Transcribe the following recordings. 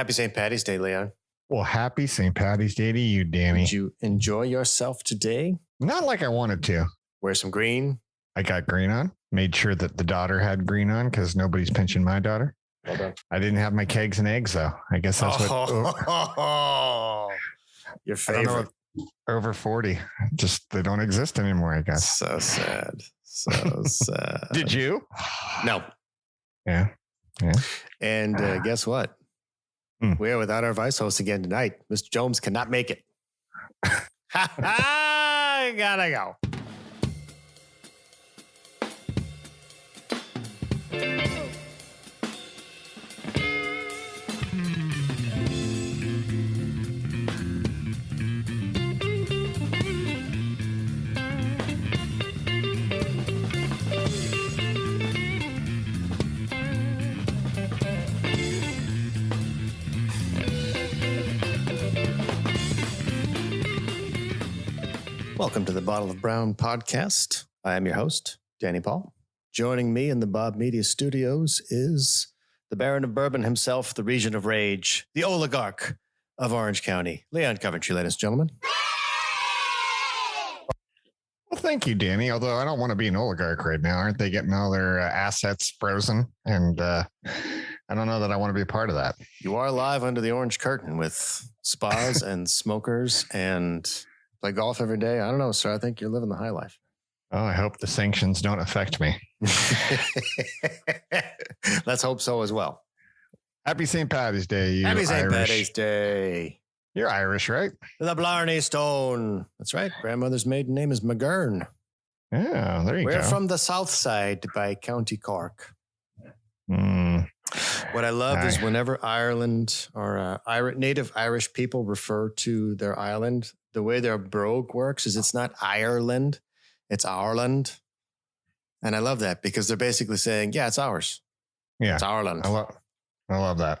Happy St. Patty's Day, Leon. Well, happy St. Patty's Day to you, Danny. Did you enjoy yourself today? Not like I wanted to. Wear some green. I got green on. Made sure that the daughter had green on because nobody's pinching my daughter. Well done. I didn't have my kegs and eggs, though. I guess that's Your favorite. Over 40. Just they don't exist anymore, I guess. So sad. So sad. Did you? No. Yeah. And guess what? We are without our vice host again tonight. Mr. Jomes cannot make it. I gotta go. Welcome to the Bottle of Brown podcast. I am your host, Danny Paul. Joining me in the Bob Media studios is the Baron of Bourbon himself, the Regent of Rage, the oligarch of Orange County, Leon Coventry, ladies and gentlemen. Well, thank you, Danny. Although I don't want to be an oligarch right now. Aren't they getting all their assets frozen? And I don't know that I want to be a part of that. You are live under the orange curtain with spas and smokers and play golf every day. I don't know, sir. I think you're living the high life. Oh, I hope the sanctions don't affect me. Let's hope so as well. Happy St. Patty's Day, you Happy St. Irish. Patty's Day. You're Irish, right? The Blarney Stone. That's right. Grandmother's maiden name is McGurn. Yeah, there you go. We're from the south side by County Cork. What I love is whenever Ireland or native Irish people refer to their island, the way their brogue works is it's not Ireland, it's Ireland. And I love that because they're basically saying, yeah, it's ours. Yeah. It's Ireland. I love that.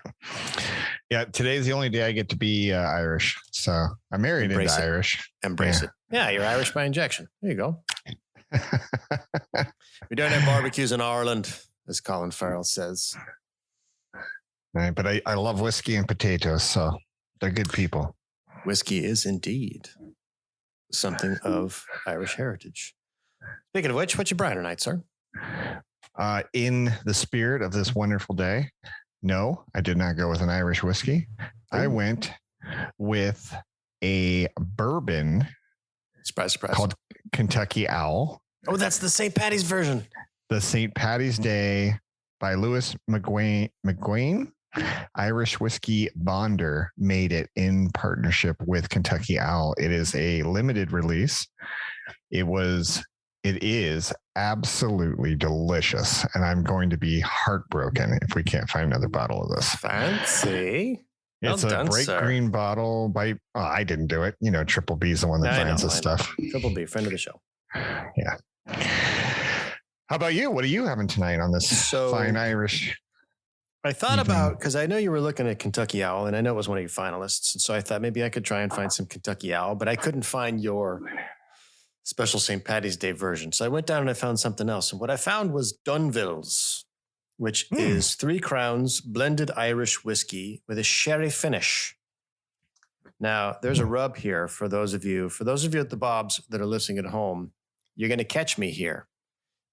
Yeah, today's the only day I get to be Irish. So I married into Irish. Embrace it. Yeah, you're Irish by injection. There you go. We don't have barbecues in Ireland, as Colin Farrell says. Right, but I love whiskey and potatoes, so they're good people. Whiskey is indeed something of Irish heritage. Speaking of which, what's your brine tonight, sir? In the spirit of this wonderful day, no, I did not go with an Irish whiskey. I went with a bourbon. Surprise. Called Kentucky Owl. Oh, that's the St. Patty's version. The St. Patty's Day by Louis McGuane. Irish Whiskey Bonder made it in partnership with Kentucky Owl. It is a limited release. It is absolutely delicious. And I'm going to be heartbroken if we can't find another bottle of this. Fancy. It's well a done, bright sir. Green bottle by, I didn't do it. You know, Triple B's the one that finds this stuff. Triple B, friend of the show. Yeah. How about you? What are you having tonight on this fine Irish? I thought about, because I know you were looking at Kentucky Owl, and I know it was one of your finalists. And so I thought maybe I could try and find some Kentucky Owl, but I couldn't find your special St. Patty's Day version. So I went down and I found something else. And what I found was Dunville's, which is 3 Crowns blended Irish whiskey with a sherry finish. Now, there's a rub here for those of you at the Bobs that are listening at home. You're going to catch me here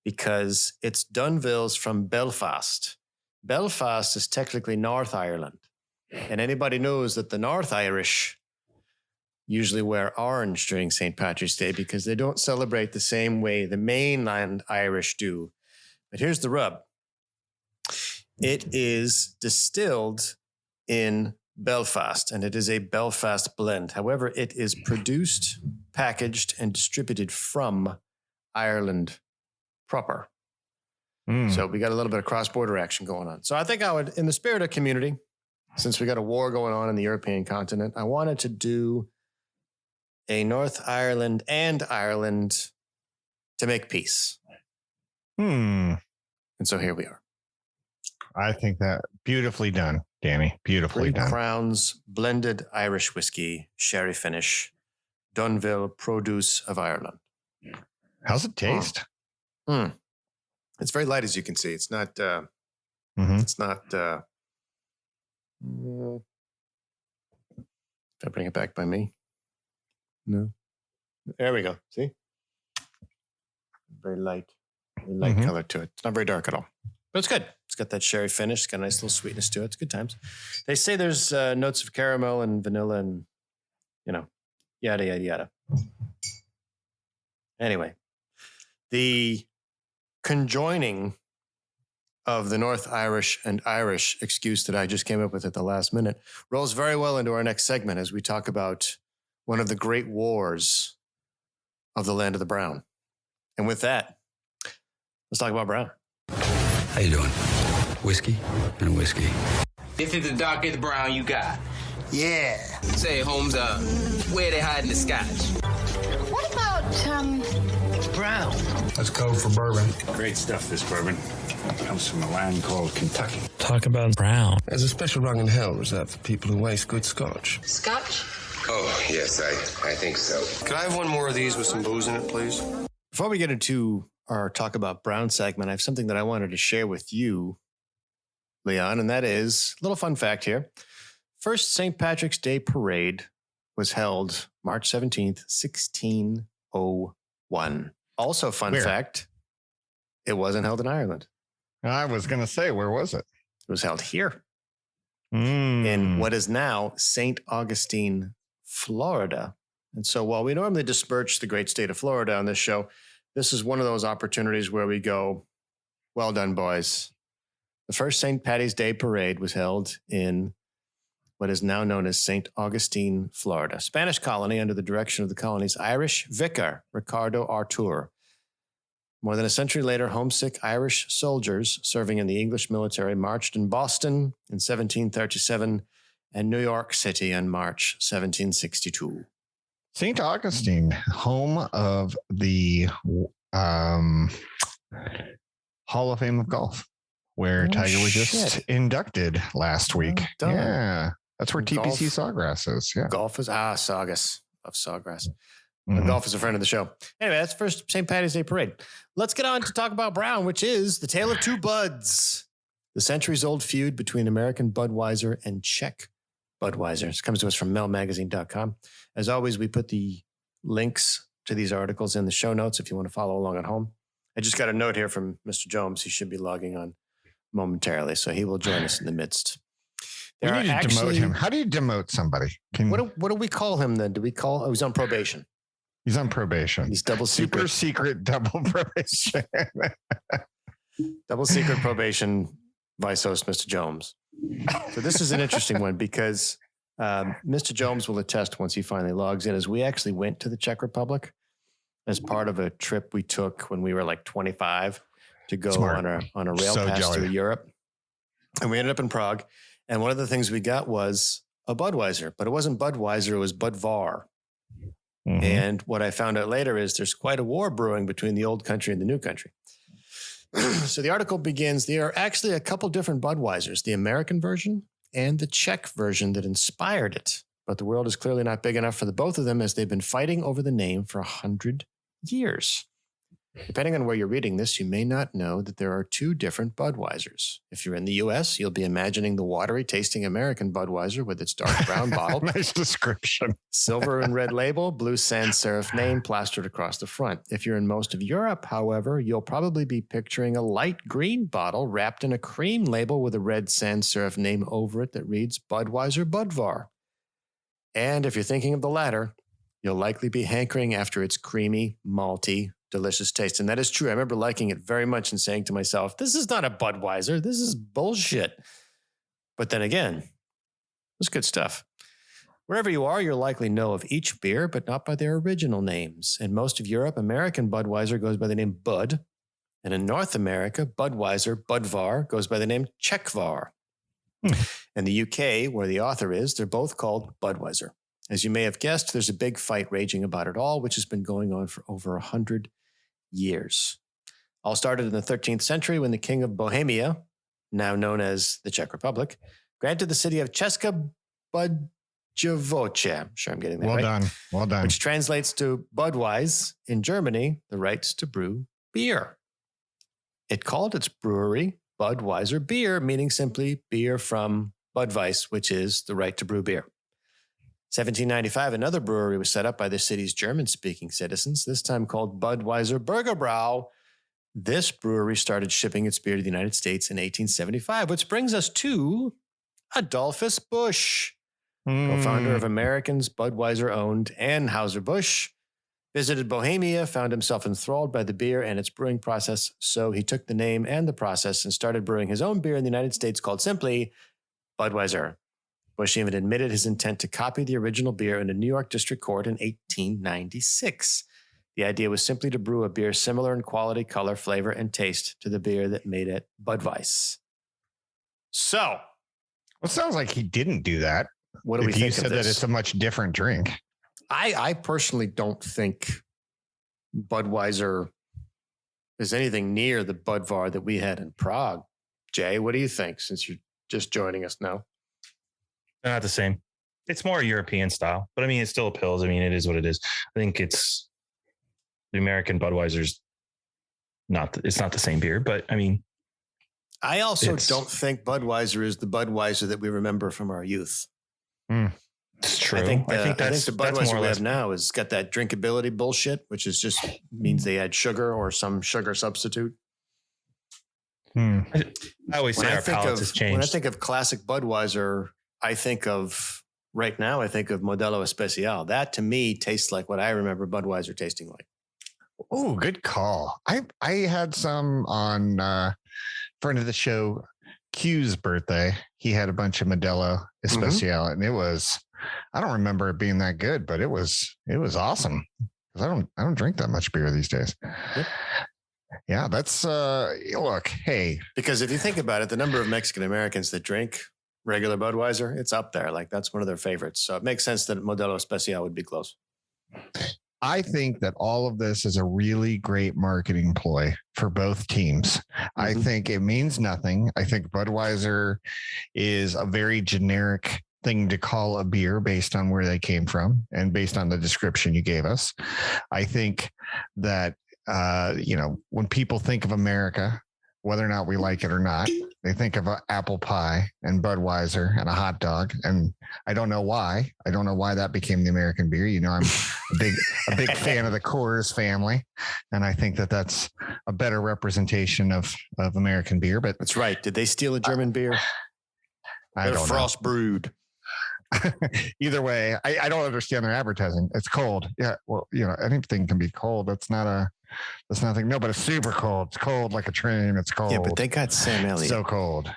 because it's Dunville's from Belfast. Belfast is technically North Ireland. And anybody knows that the North Irish usually wear orange during St. Patrick's Day because they don't celebrate the same way the mainland Irish do. But here's the rub. It is distilled in Belfast, and it is a Belfast blend. However, it is produced, packaged, and distributed from Ireland proper. So we got a little bit of cross-border action going on. So I think I would, in the spirit of community, since we got a war going on in the European continent, I wanted to do a North Ireland and Ireland to make peace. And so here we are. I think that beautifully done, Danny. Beautifully done. 3 Crowns blended Irish whiskey, sherry finish, Dunville produce of Ireland. How's it taste? It's very light, as you can see. It's not. Did I bring it back by me? No. There we go. See? Very light color to it. It's not very dark at all. But it's good. It's got that sherry finish. It's got a nice little sweetness to it. It's good times. They say there's notes of caramel and vanilla and, yada, yada, yada. Anyway, the conjoining of the North Irish and Irish excuse that I just came up with at the last minute rolls very well into our next segment as we talk about one of the great wars of the land of the Brown. And with that, let's talk about Brown. How you doing? Whiskey and whiskey. This is the darkest brown you got. Yeah. Say, Holmes, where they hiding the scotch? What about, Brown. That's code for bourbon. Great stuff, this bourbon. Comes from a land called Kentucky. Talk about Brown. There's a special rung in hell reserved for people who waste good scotch. Scotch? Oh, yes, I think so. Could I have one more of these with some booze in it, please? Before we get into our talk about Brown segment, I have something that I wanted to share with you, Leon, and that is a little fun fact here. First St. Patrick's Day parade was held March 17th, 1601. Also, fun fact, it wasn't held in Ireland. I was going to say, where was it? It was held here in what is now St. Augustine, Florida. And so while we normally disperse the great state of Florida on this show, this is one of those opportunities where we go, well done, boys. The first St. Patty's Day parade was held in what is now known as St. Augustine, Florida, Spanish colony under the direction of the colony's Irish vicar, Ricardo Artur. More than a century later, homesick Irish soldiers serving in the English military marched in Boston in 1737 and New York City in March 1762. St. Augustine, home of the Hall of Fame of golf, where Tiger was just inducted last week. Yeah, that's where TPC Sawgrass is. Yeah, golf is Saugus. Love Sawgrass. Golf is a friend of the show. Anyway, that's first St. Patty's Day parade. Let's get on to talk about Brown, which is the tale of two buds. The centuries-old feud between American Budweiser and Czech Budweiser. This comes to us from melmagazine.com. As always, we put the links to these articles in the show notes if you want to follow along at home. I just got a note here from Mr. Jomes. He should be logging on momentarily, so he will join us in the midst. We need to demote him. How do you demote somebody? What do we call him then? Do we call? He's on probation. He's on probation. He's double secret. Super secret double probation. Double secret probation, vice host Mr. Jomes. So this is an interesting one because Mr. Jomes will attest once he finally logs in, as we actually went to the Czech Republic as part of a trip we took when we were like 25 to go on a rail pass through Europe. And we ended up in Prague. And one of the things we got was a Budweiser, but it wasn't Budweiser, it was Budvar. And what I found out later is there's quite a war brewing between the old country and the new country. So the article begins, there are actually a couple different Budweisers, the American version and the Czech version that inspired it. But the world is clearly not big enough for the both of them, as they've been fighting over the name for 100 years. Depending on where you're reading this, you may not know that there are two different Budweisers. If you're in the U.S., you'll be imagining the watery tasting American Budweiser with its dark brown bottle. Nice description. Silver and red label, blue sans serif name plastered across the front. If you're in most of Europe, however, you'll probably be picturing a light green bottle wrapped in a cream label with a red sans serif name over it that reads Budweiser Budvar. And if you're thinking of the latter, you'll likely be hankering after its creamy, malty, delicious taste. And that is true. I remember liking it very much and saying to myself, this is not a Budweiser. This is bullshit. But then again, it's good stuff. Wherever you are, you'll likely know of each beer, but not by their original names. In most of Europe, American Budweiser goes by the name Bud. And in North America, Budweiser, Budvar, goes by the name Czechvar. In the UK, where the author is, they're both called Budweiser. As you may have guessed, there's a big fight raging about it all, which has been going on for over 100 years. All started in the 13th century when the King of Bohemia, now known as the Czech Republic, granted the city of Česká Budějovice, I'm sure I'm getting that right. Well done. Which translates to Budweis in Germany, the rights to brew beer. It called its brewery Budweiser Beer, meaning simply beer from Budweis, which is the right to brew beer. 1795, another brewery was set up by the city's German-speaking citizens, this time called Budweiser Burgerbrau. This brewery started shipping its beer to the United States in 1875, which brings us to Adolphus Busch, co-founder of Americans Budweiser-owned Anheuser-Busch. Visited Bohemia, found himself enthralled by the beer and its brewing process, so he took the name and the process and started brewing his own beer in the United States called simply Budweiser. Busch even admitted his intent to copy the original beer in a New York district court in 1896. The idea was simply to brew a beer similar in quality, color, flavor, and taste to the beer that made it Budweiser. So, Well, it sounds like he didn't do that. what do we If you think of said that this? it's a much different drink. I personally don't think Budweiser is anything near the Budvar that we had in Prague. Jay, what do you think, since you're just joining us now? They're not the same. It's more European style, but I mean, it still appeals. I mean, it is what it is. I think it's the American Budweiser's it's not the same beer, but I mean, I also don't think Budweiser is the Budweiser that we remember from our youth. it's true. I think the that's Budweiser more or we less. have now has got that drinkability bullshit, which is just means they add sugar or some sugar substitute. I always say our palates have When I changed. think of classic Budweiser, I think of Modelo Especial. That to me tastes like what I remember Budweiser tasting like. Oh, good call. I had some on friend of the show, Q's birthday. He had a bunch of Modelo Especial, and it was, I don't remember it being that good, but it was awesome. Because I don't drink that much beer these days. Yep. Yeah, that's look, hey. Because if you think about it, the number of Mexican Americans that drink regular Budweiser, it's up there. Like that's one of their favorites. So it makes sense that Modelo Especial would be close. I think that all of this is a really great marketing ploy for both teams. I think it means nothing. I think Budweiser is a very generic thing to call a beer based on where they came from and based on the description you gave us. I think that, when people think of America, whether or not we like it or not, they think of an apple pie and Budweiser and a hot dog. And I don't know why. I don't know why that became the American beer. I'm a big fan of the Coors family. And I think that that's a better representation of American beer. But That's right. Did they steal a German beer? I They're don't frost brewed. know. Either way, I don't understand their advertising. It's cold. Yeah. Well, anything can be cold. That's nothing. No, but it's super cold. It's cold like a train. It's cold. Yeah, but they got Sam Elliott. So cold.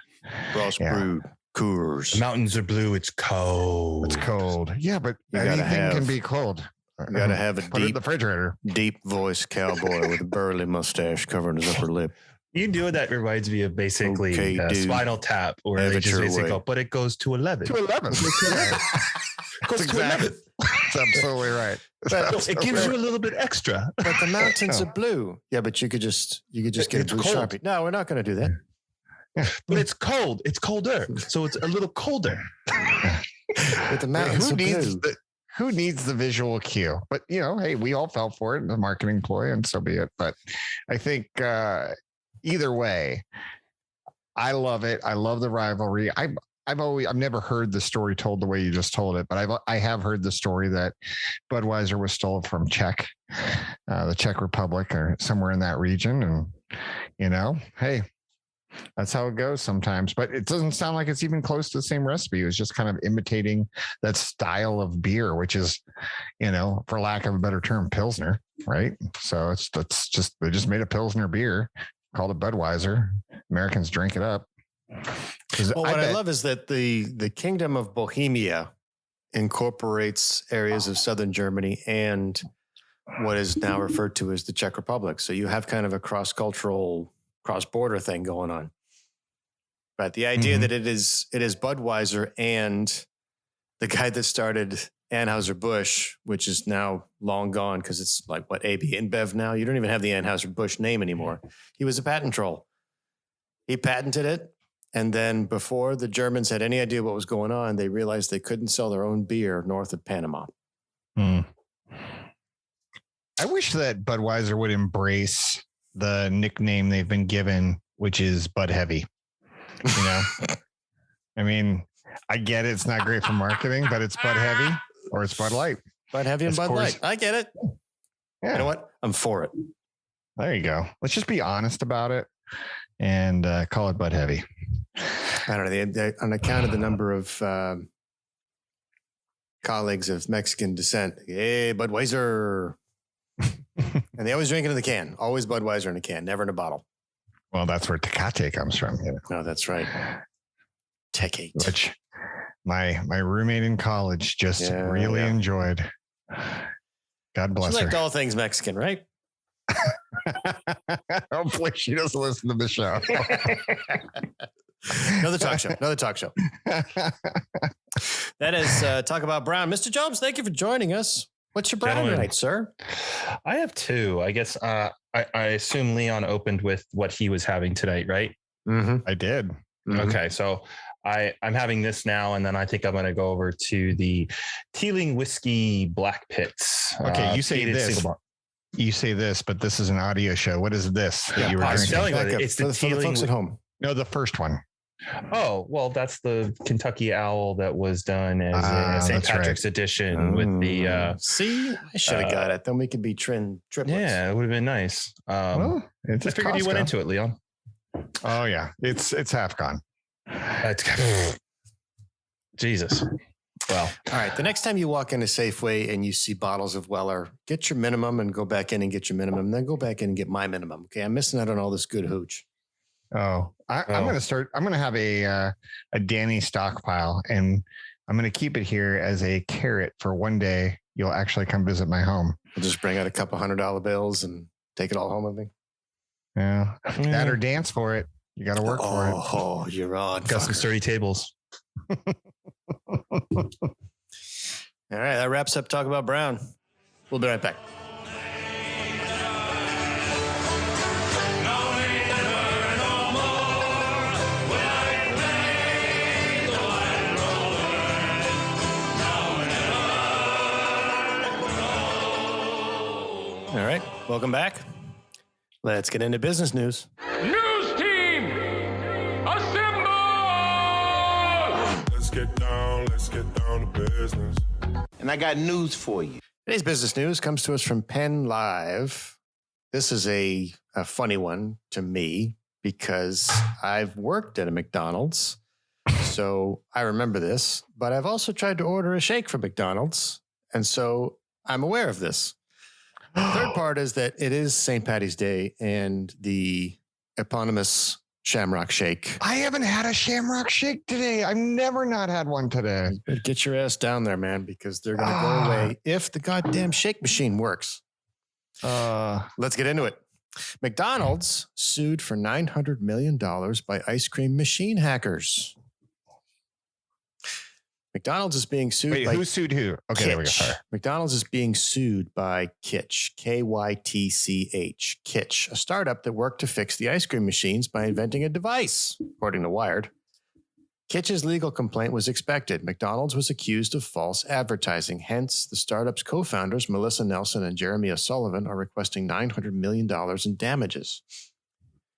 Frost Yeah. brewed Coors. The mountains are blue. It's cold. It's cold. Yeah, but You gotta anything can have- be cold. You got to have a Put it in deep, the refrigerator. deep voice cowboy with a burly mustache covering his upper lip. You do it. That reminds me of basically Okay, dude. Spinal Tap, where Have they it just your basically way. go, but it goes to 11. To 11. Goes to 11. That's absolutely right. But It gives you a little bit extra. But the mountains are blue. Yeah, but you could just get a It's blue cold. Sharpie. No, we're not going to do that. But it's cold. It's colder. So it's a little colder. But the mountains Who needs the visual cue? But hey, we all fell for it in the marketing ploy, and so be it. But I think either way, I love it. I love the rivalry. I've never heard the story told the way you just told it, but I have heard the story that Budweiser was stolen from the Czech Republic or somewhere in that region. And, hey, that's how it goes sometimes, but it doesn't sound like it's even close to the same recipe. It was just kind of imitating that style of beer, which is, for lack of a better term, Pilsner, right? So they just made a Pilsner beer, called it Budweiser. Americans drink it up. Well, what I love is that the Kingdom of Bohemia incorporates areas of southern Germany and what is now referred to as the Czech Republic. So you have kind of a cross-cultural, cross-border thing going on. But the idea that it is Budweiser and the guy that started Anheuser-Busch, which is now long gone because it's like AB InBev now. You don't even have the Anheuser-Busch name anymore. He was a patent troll. He patented it. And then before the Germans had any idea what was going on, they realized they couldn't sell their own beer north of Panama. I wish that Budweiser would embrace the nickname they've been given, which is Bud Heavy. I mean, I get it. It's not great for marketing, but it's Bud Heavy. Or it's Bud Light. Bud Heavy and It's Bud Coors. Light. I get it. Yeah. You know what? I'm for it. There you go. Let's just be honest about it and call it Bud Heavy. I don't know. On account of the number of colleagues of Mexican descent, hey, Budweiser. And they always drink it in the can. Always Budweiser in a can, never in a bottle. Well, that's where Tecate comes from. You know? No, that's right. Tecate. Which my roommate in college just really enjoyed. God bless She her. liked all things Mexican, right? Hopefully she doesn't listen to the show. Another talk show. That is Talk About Brown. Mr. Jones, thank you for joining us. What's your Brown tonight, sir? I have two. I guess I assume Leon opened with what he was having tonight, right? Mm-hmm. I did. Mm-hmm. Okay, so I'm having this now, and then I think I'm going to go over to the Teeling Whiskey Black Pits. Okay, you say this. You say this, but this is an audio show. What is this that you were drinking? It's the Teeling folks at home. No, the first one. Oh, well, that's the Kentucky Owl that was done as a St. Patrick's edition with the. See, I should have got it. Then we could be triplets. Yeah, it would have been nice. Well, I figured you went into it, Leon. Oh yeah, it's half gone. Jesus. Well, all right. The next time you walk into Safeway and you see bottles of Weller, get your minimum and go back in and get your minimum. Then go back in and get my minimum. Okay, I'm missing out on all this good hooch. I'm going to start. I'm going to have a Danny stockpile, and I'm going to keep it here as a carrot for one day. You'll actually come visit my home. I'll just bring out a couple $100 bills and take it all home with me. Yeah, that or dance for it. You got to work for it. Oh, you're on. Got some sturdy tables. All right, that wraps up Talk About Brown. We'll be right back. All right, welcome back. Let's get into business news. News team, assemble! Let's get down to business. And I got news for you. Today's business news comes to us from Penn Live. This is a funny one to me because I've worked at a McDonald's, so I remember this, but I've also tried to order a shake from McDonald's, and so I'm aware of this. The third part is that it is St. Paddy's Day and the eponymous Shamrock Shake. I haven't had a Shamrock Shake today. I've never not had one today. Get your ass down there, man, because they're going to go away if the goddamn shake machine works. Let's get into it. McDonald's sued for $900 million by ice cream machine hackers. McDonald's is being sued Wait, by... who sued who? Okay, there we go. Sorry. McDonald's is being sued by Kitch, Kytch, Kitch, a startup that worked to fix the ice cream machines by inventing a device, according to Wired. Kitch's legal complaint was expected. McDonald's was accused of false advertising. Hence, the startup's co-founders, Melissa Nelson and Jeremy O'Sullivan, are requesting $900 million in damages.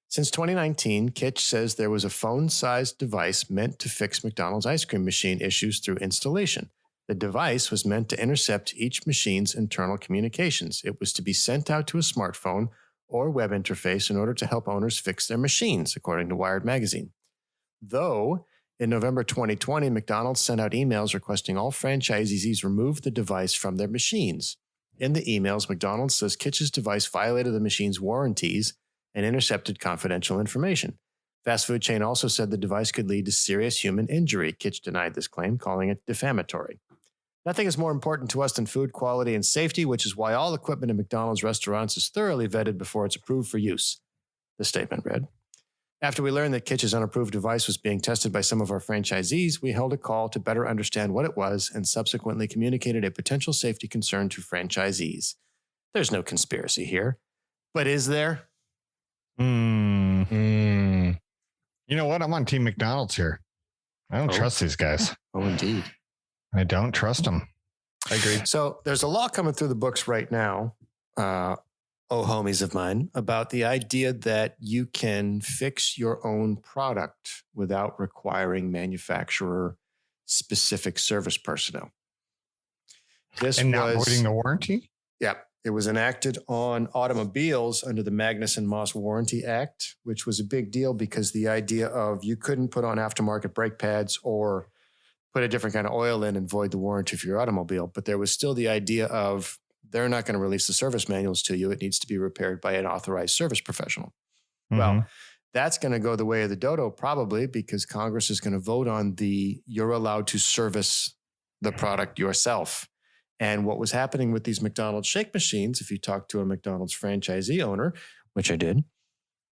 Since 2019, Kitch says there was a phone-sized device meant to fix McDonald's ice cream machine issues through installation. The device was meant to intercept each machine's internal communications. It was to be sent out to a smartphone or web interface in order to help owners fix their machines, according to Wired magazine. Though, in November 2020, McDonald's sent out emails requesting all franchisees remove the device from their machines. In the emails, McDonald's says Kitch's device violated the machine's warranties and intercepted confidential information. Fast food chain also said the device could lead to serious human injury. Kitch denied this claim, calling it defamatory. Nothing is more important to us than food quality and safety, which is why all equipment in McDonald's restaurants is thoroughly vetted before it's approved for use, the statement read. After we learned that Kitch's unapproved device was being tested by some of our franchisees, we held a call to better understand what it was and subsequently communicated a potential safety concern to franchisees. There's no conspiracy here, but is there? You know what? I'm on Team McDonald's here. I don't trust these guys. Oh, indeed. I don't trust them. I agree. So there's a law coming through the books right now, homies of mine, about the idea that you can fix your own product without requiring manufacturer-specific service personnel. This and not was voiding the warranty. Yeah, it was enacted on automobiles under the Magnuson-Moss Warranty Act, which was a big deal because the idea of you couldn't put on aftermarket brake pads or put a different kind of oil in and void the warranty for your automobile. But there was still the idea of they're not going to release the service manuals to you. It needs to be repaired by an authorized service professional. Mm-hmm. Well, that's going to go the way of the dodo probably because Congress is going to vote on you're allowed to service the product yourself. And what was happening with these McDonald's shake machines, if you talk to a McDonald's franchisee owner, which I did,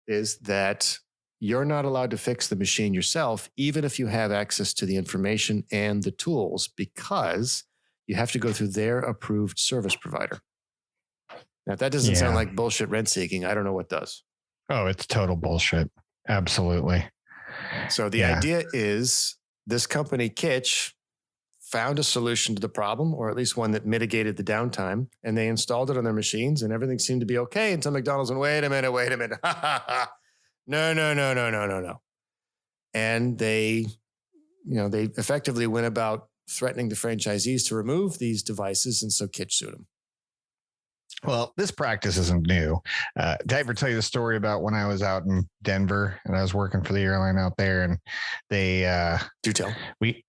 is that you're not allowed to fix the machine yourself, even if you have access to the information and the tools, because you have to go through their approved service provider. Now, if that doesn't sound like bullshit rent seeking, I don't know what does. Oh, it's total bullshit. Absolutely. So the idea is this company, Kitsch, found a solution to the problem, or at least one that mitigated the downtime, and they installed it on their machines, and everything seemed to be okay until McDonald's went, wait a minute. No. And they effectively went about threatening the franchisees to remove these devices, and so Kitsch sued them. Well, this practice isn't new. Did I ever tell you the story about when I was out in Denver and I was working for the airline out there, and they do tell. We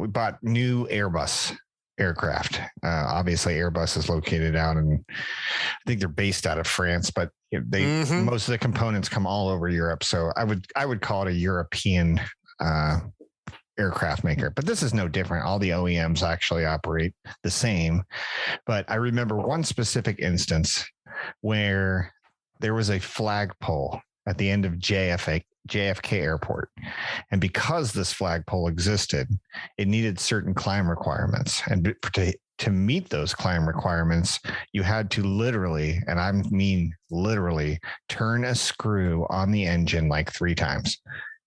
bought new Airbus aircraft. Obviously, Airbus is located out in, I think they're based out of France, but most of the components come all over Europe. So I would call it a European aircraft maker, but this is no different. All the OEMs actually operate the same. But I remember one specific instance where there was a flagpole at the end of JFK Airport. And because this flagpole existed, it needed certain climb requirements. And to meet those climb requirements, you had to literally, and I mean literally, turn a screw on the engine like 3 times.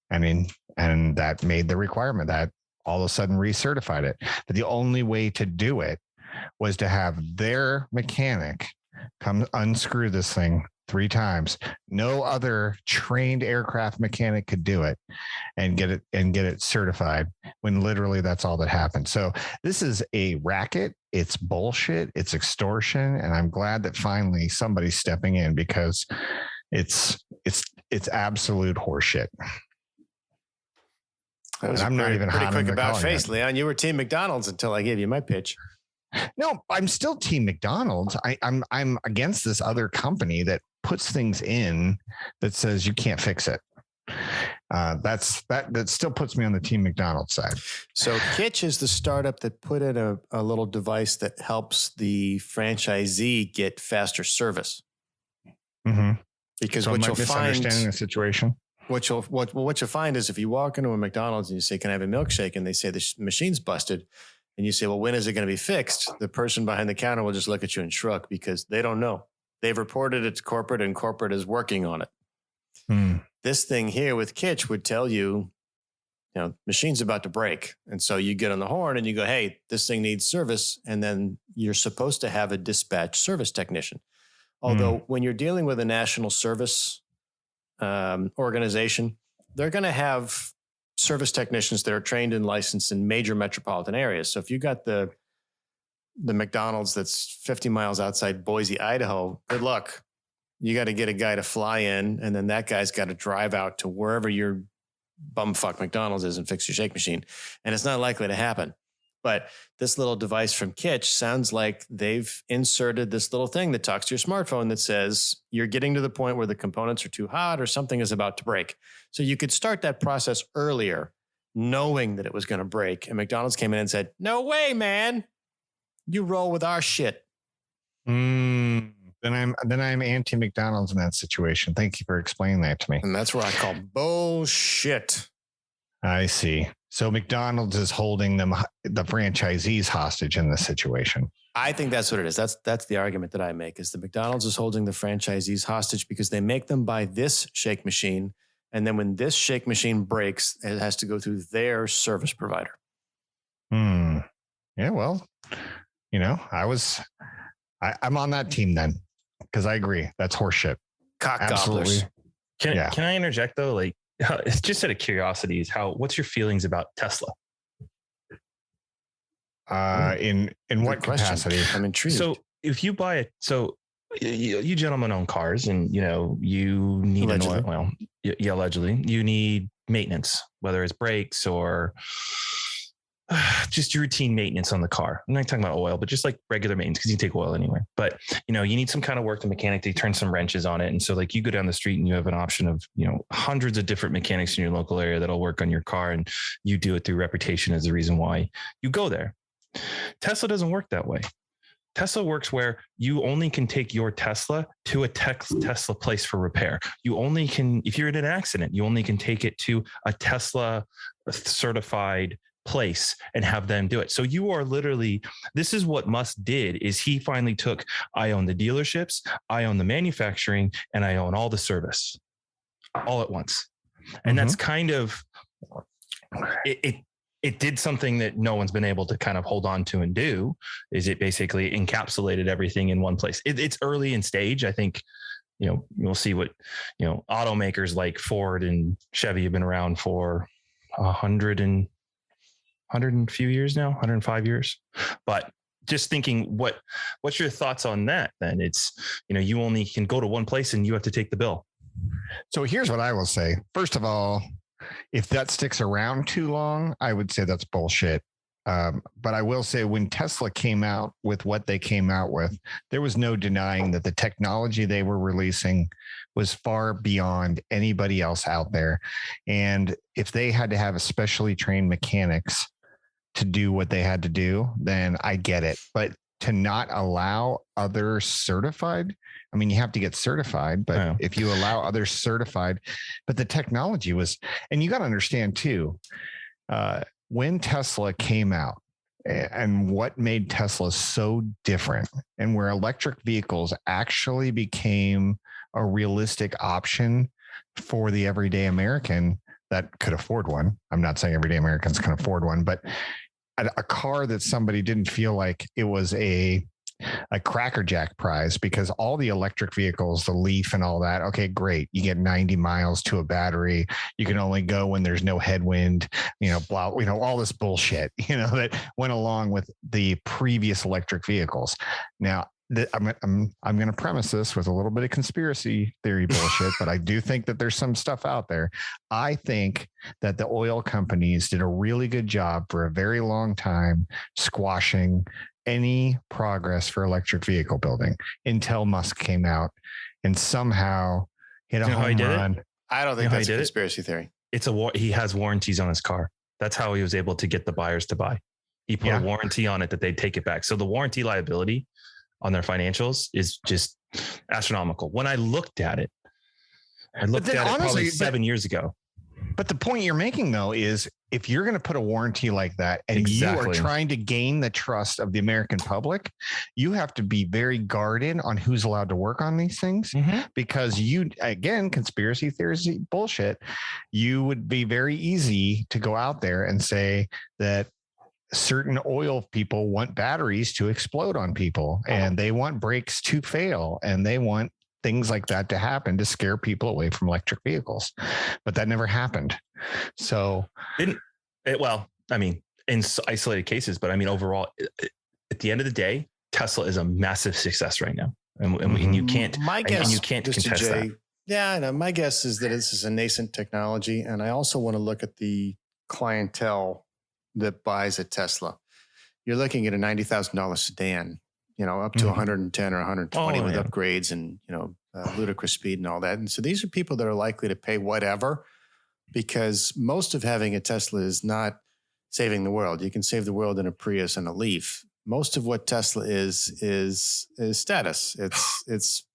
And that made the requirement that all of a sudden recertified it. But the only way to do it was to have their mechanic come unscrew this thing 3 times. No other trained aircraft mechanic could do it and get it certified, when literally that's all that happened. So this is a racket. It's bullshit. It's extortion. And I'm glad that finally somebody's stepping in, because it's absolute horseshit. I'm not even pretty quick about face, Leon. You were Team McDonald's until I gave you my pitch. No, I'm still Team McDonald's. I'm against this other company that puts things in that says you can't fix it. That still puts me on the Team McDonald's side. So Kitsch is the startup that put in a little device that helps the franchisee get faster service. Mm-hmm. Because so what you'll find, misunderstanding the situation. What you'll find is if you walk into a McDonald's and you say, "Can I have a milkshake?" and they say the machine's busted, and you say, "Well, when is it going to be fixed?" The person behind the counter will just look at you and shrug, because they don't know. They've reported it to corporate, and corporate is working on it. This thing here with Kitsch would tell you, machine's about to break. And so you get on the horn and you go, "Hey, this thing needs service." And then you're supposed to have a dispatch service technician. Although when you're dealing with a national service organization, they're going to have service technicians that are trained and licensed in major metropolitan areas. So if you got the McDonald's that's 50 miles outside Boise, Idaho, good luck. You got to get a guy to fly in, and then that guy's got to drive out to wherever your bumfuck McDonald's is and fix your shake machine. And it's not likely to happen. But this little device from Kitsch sounds like they've inserted this little thing that talks to your smartphone that says you're getting to the point where the components are too hot or something is about to break. So you could start that process earlier, knowing that it was going to break. And McDonald's came in and said, "No way, man. You roll with our shit." Then I'm anti McDonald's in that situation. Thank you for explaining that to me. And that's what I call bullshit. I see. So McDonald's is holding the franchisees hostage in this situation. I think that's what it is. That's the argument that I make, is the McDonald's is holding the franchisees hostage because they make them buy this shake machine. And then when this shake machine breaks, it has to go through their service provider. Yeah, well, I'm on that team then, because I agree. That's horseshit. Cock gobblers. Can I interject though? Like, it's just out of curiosity, what's your feelings about Tesla? In what capacity? I'm intrigued. So if you buy it, you gentlemen own cars, and you need Allegedly. an oil. Well, yeah, allegedly you need maintenance, whether it's brakes or just your routine maintenance on the car. I'm not talking about oil, but just like regular maintenance, because you can take oil anywhere. But you need some kind of work. The mechanic, they turn some wrenches on it, and so like you go down the street and you have an option of hundreds of different mechanics in your local area that'll work on your car, and you do it through reputation as the reason why you go there. Tesla doesn't work that way. Tesla works where you only can take your Tesla to a Tesla place for repair. You only can, if you're in an accident, you only can take it to a Tesla certified place and have them do it. So you are literally, this is what Musk did, is he finally took, I own the dealerships, I own the manufacturing, and I own all the service all at once. And that's kind of, it did something that no one's been able to kind of hold on to and do, is it basically encapsulated everything in one place. It's early in stage. I think, you'll see what, automakers like Ford and Chevy have been around for 100 and few years now, 105 years. But just thinking, what's your thoughts on that? Then it's, you only can go to one place and you have to take the bill. So here's what I will say. First of all, if that sticks around too long, I would say that's bullshit. But I will say, when Tesla came out with what they came out with, there was no denying that the technology they were releasing was far beyond anybody else out there. And if they had to have especially trained mechanics to do what they had to do, then I get it. But to not allow others certified, I mean, you have to get certified, but if you allow others certified, but the technology was, and you got to understand too, when Tesla came out and what made Tesla so different, and where electric vehicles actually became a realistic option for the everyday American that could afford one. I'm not saying everyday Americans can afford one, but a car that somebody didn't feel like it was a Cracker Jack prize, because all the electric vehicles, the Leaf and all that, okay, great. You get 90 miles to a battery. You can only go when there's no headwind, all this bullshit, that went along with the previous electric vehicles. Now, I'm going to premise this with a little bit of conspiracy theory bullshit, but I do think that there's some stuff out there. I think that the oil companies did a really good job for a very long time squashing any progress for electric vehicle building until Musk came out and somehow hit a home run. I don't think that's a conspiracy theory. He has warranties on his car. That's how he was able to get the buyers to buy. He put a warranty on it that they'd take it back. So the warranty liability on their financials is just astronomical. When I looked at it, probably 7 years ago. But the point you're making, though, is if you're going to put a warranty like that and you are trying to gain the trust of the American public, you have to be very guarded on who's allowed to work on these things, because conspiracy theories bullshit. You would be very easy to go out there and say that certain oil people want batteries to explode on people, and they want brakes to fail, and they want things like that to happen to scare people away from electric vehicles. But that never happened. So in isolated cases, but I mean, overall, at the end of the day, Tesla is a massive success right now. And you can't contest that. Yeah, I know. My guess is that this is a nascent technology. And I also want to look at the clientele that buys a Tesla. You're looking at a $90,000 sedan, up to 110 or 120 with upgrades and, ludicrous speed and all that. And so these are people that are likely to pay whatever, because most of having a Tesla is not saving the world. You can save the world in a Prius and a Leaf. Most of what Tesla is status. It's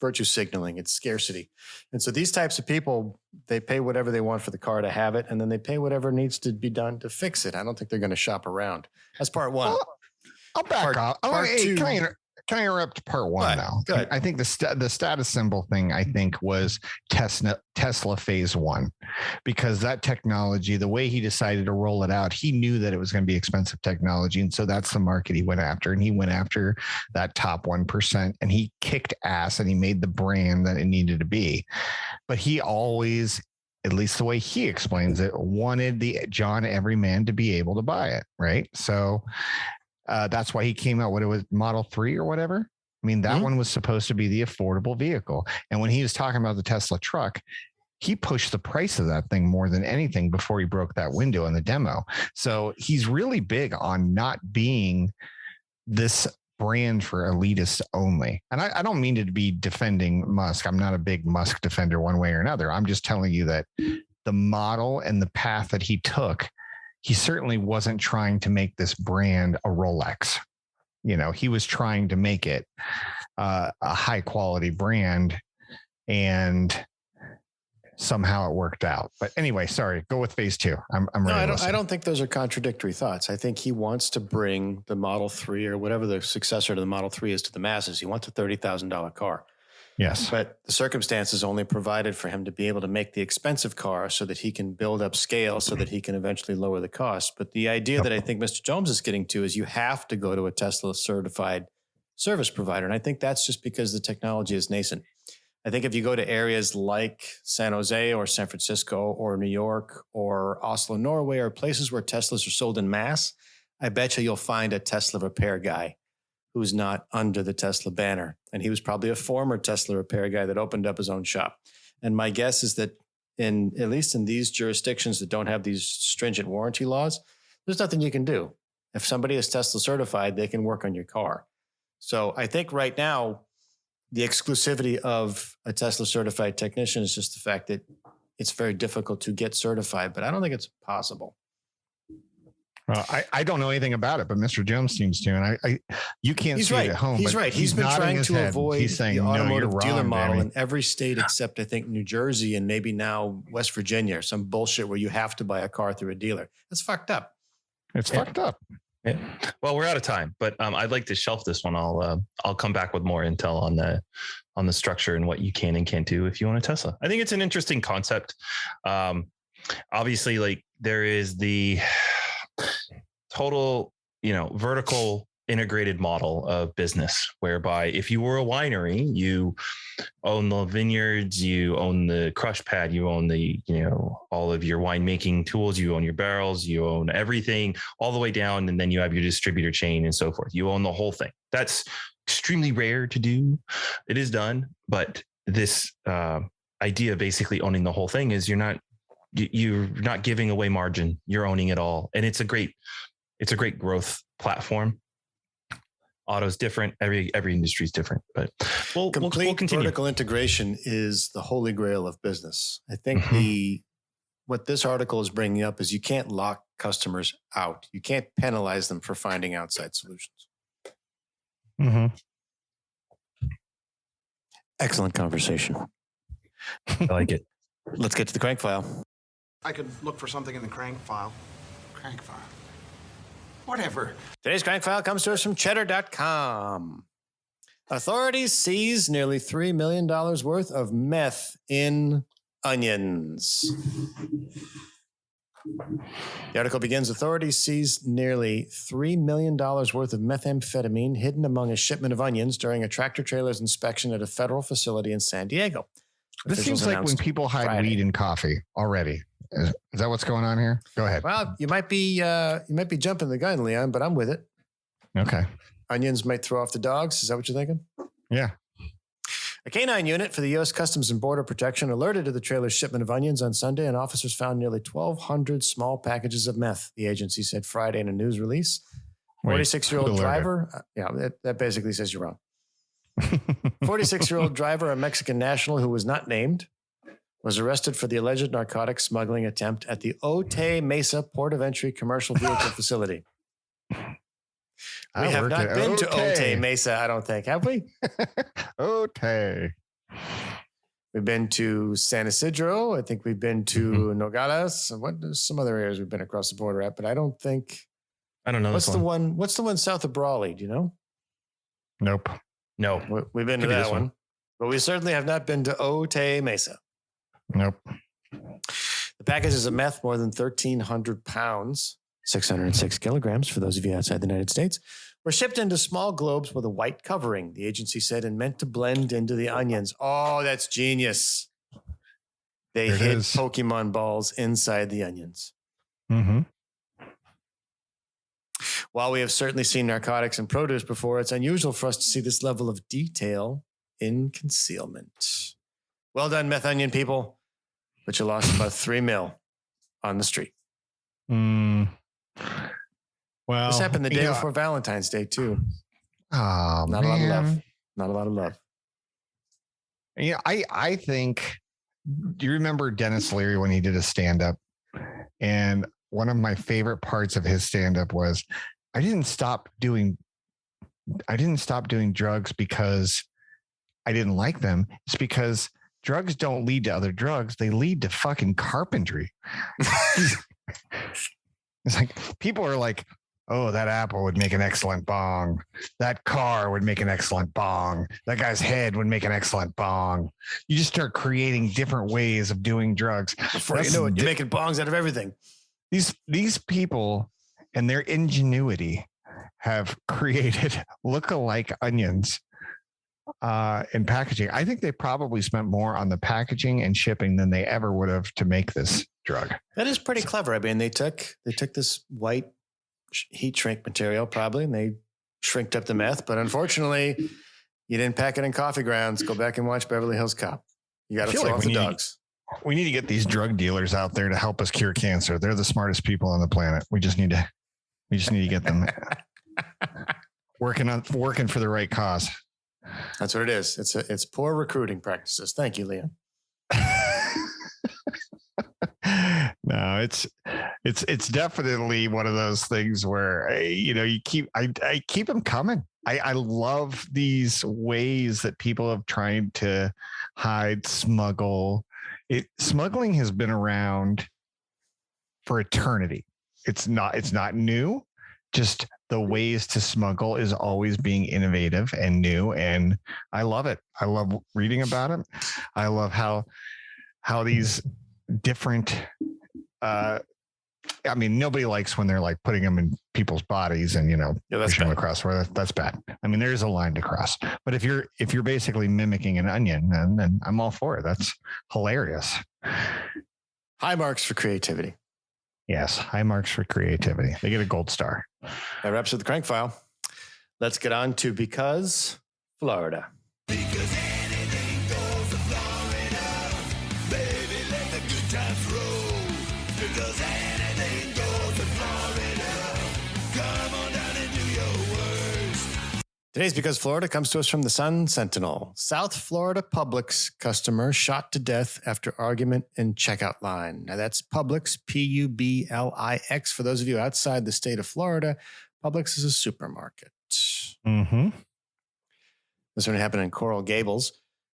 virtue signaling. It's scarcity. And so these types of people, they pay whatever they want for the car to have it, and then they pay whatever needs to be done to fix it. I don't think they're going to shop around. That's part one. Well, I'll back off. Can I interrupt part one now? Good. I think the status symbol thing, I think, was Tesla phase one, because that technology, the way he decided to roll it out, he knew that it was going to be expensive technology. And so that's the market he went after. And he went after that top 1%, and he kicked ass and he made the brand that it needed to be. But he always at least the way he explains it, wanted the John Everyman to be able to buy it, right? So that's why he came out, what it was, Model 3 or whatever. I mean, that one was supposed to be the affordable vehicle. And when he was talking about the Tesla truck, he pushed the price of that thing more than anything before he broke that window in the demo. So he's really big on not being this brand for elitists only. And I don't mean to be defending Musk. I'm not a big Musk defender one way or another. I'm just telling you that the model and the path that he took, he certainly wasn't trying to make this brand a Rolex. You know, he was trying to make it a high quality brand, and somehow it worked out. But anyway, sorry, go with phase 2. I'm ready. I don't think those are contradictory thoughts. I think he wants to bring the Model 3 or whatever the successor to the Model 3 is to the masses. He wants a $30,000 car. Yes. But the circumstances only provided for him to be able to make the expensive car so that he can build up scale so that he can eventually lower the cost. But the idea that I think Mr. Jones is getting to is you have to go to a Tesla certified service provider. And I think that's just because the technology is nascent. I think if you go to areas like San Jose or San Francisco or New York or Oslo, Norway, or places where Teslas are sold in mass, I bet you'll find a Tesla repair guy who's not under the Tesla banner. And he was probably a former Tesla repair guy that opened up his own shop. And my guess is that at least in these jurisdictions that don't have these stringent warranty laws, there's nothing you can do. If somebody is Tesla certified, they can work on your car. So I think right now, the exclusivity of a Tesla certified technician is just the fact that it's very difficult to get certified, but I don't think it's possible. Well, I don't know anything about it, but Mr. Jones seems to, and you can't He's see right. it at home. He's right. He's been trying to avoid he's saying, the automotive no, dealer wrong, model Danny. in every state except I think New Jersey and maybe now West Virginia, or some bullshit where you have to buy a car through a dealer. That's fucked up. It's fucked up. Yeah. Well, we're out of time, but I'd like to shelf this one. I'll come back with more intel on the structure and what you can and can't do if you own a Tesla. I think it's an interesting concept. Obviously, like there is the total, vertical integrated model of business, whereby if you were a winery, you own the vineyards, you own the crush pad, you own the, all of your winemaking tools, you own your barrels, you own everything all the way down. And then you have your distributor chain and so forth. You own the whole thing. That's extremely rare to do. It is done. But this idea of basically owning the whole thing is you're not giving away margin. You're owning it all. And it's a great growth platform. Auto's different. Every industry is different, but we'll continue. Vertical integration is the holy grail of business. I think what this article is bringing up is you can't lock customers out. You can't penalize them for finding outside solutions. Mm-hmm. Excellent conversation. I like it. Let's get to the crank file. I could look for something in the crank file. Crank file. Whatever. Today's crank file comes to us from cheddar.com. Authorities seize nearly $3 million worth of meth in onions. The article begins, authorities seized nearly $3 million worth of methamphetamine hidden among a shipment of onions during a tractor trailer's inspection at a federal facility in San Diego. This seems like when people hide weed in coffee already. Is that what's going on here? Go ahead. Well, you might be jumping the gun, Leon, but I'm with it. Okay. Onions might throw off the dogs. Is that what you're thinking? Yeah. A canine unit for the U.S. Customs and Border Protection alerted to the trailer's shipment of onions on Sunday, and officers found nearly 1,200 small packages of meth, the agency said Friday in a news release. 46-year-old driver. That basically says you're wrong. 46-year-old driver, a Mexican national who was not named, was arrested for the alleged narcotic smuggling attempt at the Otay Mesa Port of Entry commercial vehicle facility. We have not been to Otay Mesa, I don't think. Have we? Otay. We've been to San Isidro. I think we've been to Nogales. There's some other areas we've been across the border at, but I don't know. What's the one south of Brawley? Do you know? Nope. No. We've been to that one. But we certainly have not been to Otay Mesa. Nope. The packages of meth, more than 1,300 pounds, 606 kilograms for those of you outside the United States, were shipped into small globes with a white covering, the agency said, and meant to blend into the onions. Oh, that's genius. They There it hid is. Pokemon balls inside the onions. Mm-hmm. While we have certainly seen narcotics and produce before, it's unusual for us to see this level of detail in concealment. Well done, meth onion people. But you lost about $3 million on the street. Well, This happened the day before Valentine's Day, too. Oh, Not a lot of love. Not a lot of love. Yeah, I think. Do you remember Dennis Leary when he did a stand-up? And one of my favorite parts of his stand-up was, I didn't stop doing drugs because I didn't like them. It's because drugs don't lead to other drugs. They lead to fucking carpentry. It's like people are like, oh, that apple would make an excellent bong. That car would make an excellent bong. That guy's head would make an excellent bong. You just start creating different ways of doing drugs. Before you know it, you're making bongs out of everything. These people and their ingenuity have created look-alike onions in packaging. I think they probably spent more on the packaging and shipping than they ever would have to make this drug. That is pretty clever. I mean, they took this white heat shrink material probably, and they shrinked up the meth. But unfortunately, you didn't pack it in coffee grounds. Go back and watch Beverly Hills Cop. You got to throw off the dogs. We need to get these drug dealers out there to help us cure cancer. They're the smartest people on the planet. We just need to get them working for the right cause. That's what it is. It's poor recruiting practices. Thank you, Leon. No, it's definitely one of those things where I keep them coming. I love these ways that people have tried to hide, smuggle. Smuggling has been around for eternity. It's not new. Just the ways to smuggle is always being innovative and new, and I love it. I love reading about it. I love how these different. I mean, nobody likes when they're like putting them in people's bodies and pushing them across. Where that's bad. I mean, there is a line to cross. But if you're basically mimicking an onion, then I'm all for it. That's hilarious. High marks for creativity. Yes, high marks for creativity. They get a gold star. That wraps up the Crank File. Let's get on to Because Florida. Because anything goes to Florida. Baby, let the good times roll. Because anything goes to Florida. Come on down and do your worst. Today's Because Florida comes to us from the Sun Sentinel. South Florida Publix customer shot to death after argument in checkout line. Now that's Publix, Publix. For those of you outside the state of Florida, Publix is a supermarket. Mm-hmm. This one happened in Coral Gables.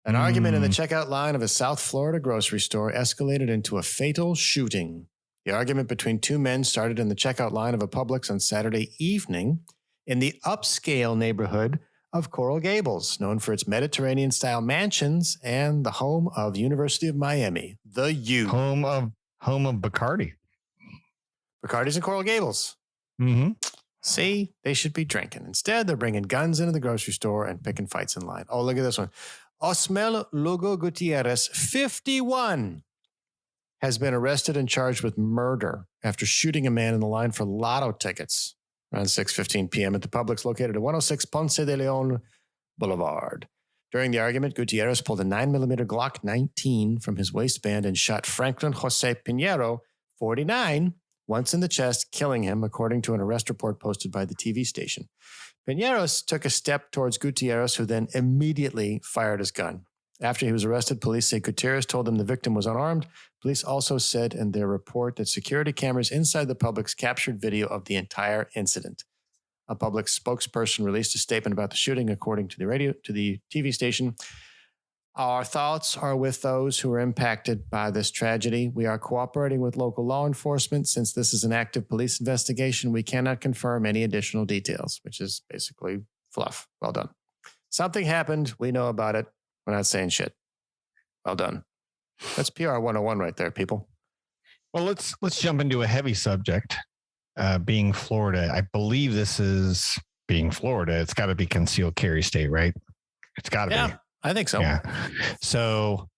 An argument in the checkout line of a South Florida grocery store escalated into a fatal shooting. The argument between two men started in the checkout line of a Publix on Saturday evening in the upscale neighborhood of Coral Gables, known for its Mediterranean-style mansions and the home of University of Miami, the U. Home of Bacardi. Bacardi's in Coral Gables. Mm-hmm. See, they should be drinking. Instead, they're bringing guns into the grocery store and picking fights in line. Oh, look at this one. Osmel Lugo Gutierrez, 51, has been arrested and charged with murder after shooting a man in the line for lotto tickets around 6:15 p.m. at the Publix located at 106 Ponce de Leon Boulevard. During the argument, Gutierrez pulled a 9mm Glock 19 from his waistband and shot Franklin Jose Pinheiro, 49, once in the chest, killing him, according to an arrest report posted by the TV station. Pinheiro took a step towards Gutierrez, who then immediately fired his gun. After he was arrested, police say Gutierrez told them the victim was unarmed. Police also said in their report that security cameras inside the Publix captured video of the entire incident. A Publix spokesperson released a statement about the shooting, according to the TV station. Our thoughts are with those who are impacted by this tragedy. We are cooperating with local law enforcement. Since this is an active police investigation, we cannot confirm any additional details, which is basically fluff. Well done. Something happened. We know about it. We're not saying shit. Well done. That's PR 101 right there, people. Well, let's jump into a heavy subject. Being Florida, I believe this is being Florida. It's got to be concealed carry state, right? It's got to be. I think so. Yeah. So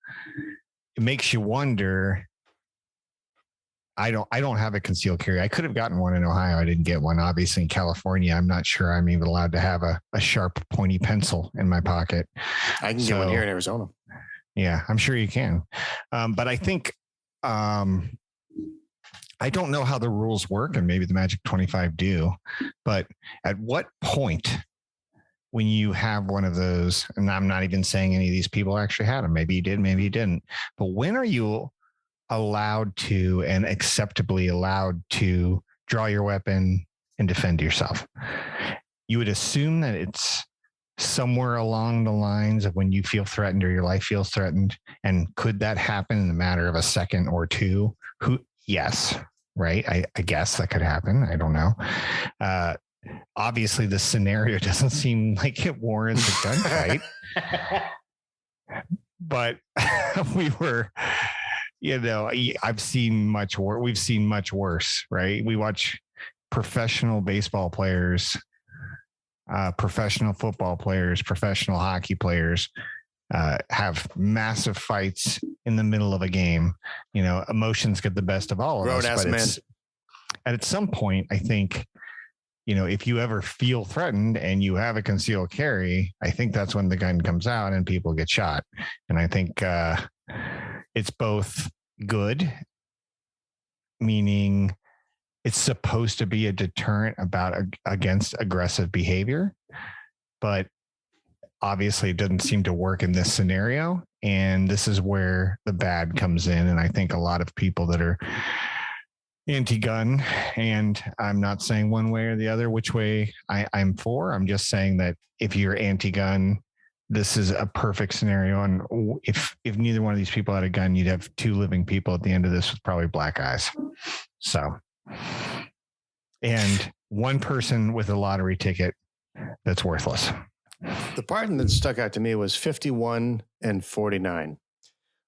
it makes you wonder. I don't have a concealed carry. I could have gotten one in Ohio. I didn't get one. Obviously in California, I'm not sure I'm even allowed to have a sharp, pointy pencil in my pocket. I can get one here in Arizona. Yeah, I'm sure you can. But I think, I don't know how the rules work, and maybe the Magic 25 do, but at what point when you have one of those, and I'm not even saying any of these people actually had them, maybe you did, maybe you didn't, but when are you allowed to and acceptably allowed to draw your weapon and defend yourself? You would assume that it's somewhere along the lines of when you feel threatened or your life feels threatened. And could that happen in a matter of a second or two? Yes. Right. I guess that could happen. I don't know. Obviously the scenario doesn't seem like it warrants a gunfight, but I've seen much worse. We've seen much worse, right? We watch professional baseball players, professional football players, professional hockey players have massive fights in the middle of a game. Emotions get the best of all of us. But at some point, I think, if you ever feel threatened and you have a concealed carry, I think that's when the gun comes out and people get shot. And I think it's both good, meaning it's supposed to be a deterrent against aggressive behavior, but obviously it doesn't seem to work in this scenario. And this is where the bad comes in. And I think a lot of people that are anti-gun, and I'm not saying one way or the other which way I'm for. I'm just saying that if you're anti-gun, this is a perfect scenario. And if neither one of these people had a gun, you'd have two living people at the end of this with probably black eyes. So, and one person with a lottery ticket that's worthless. The part that stuck out to me was 51 and 49.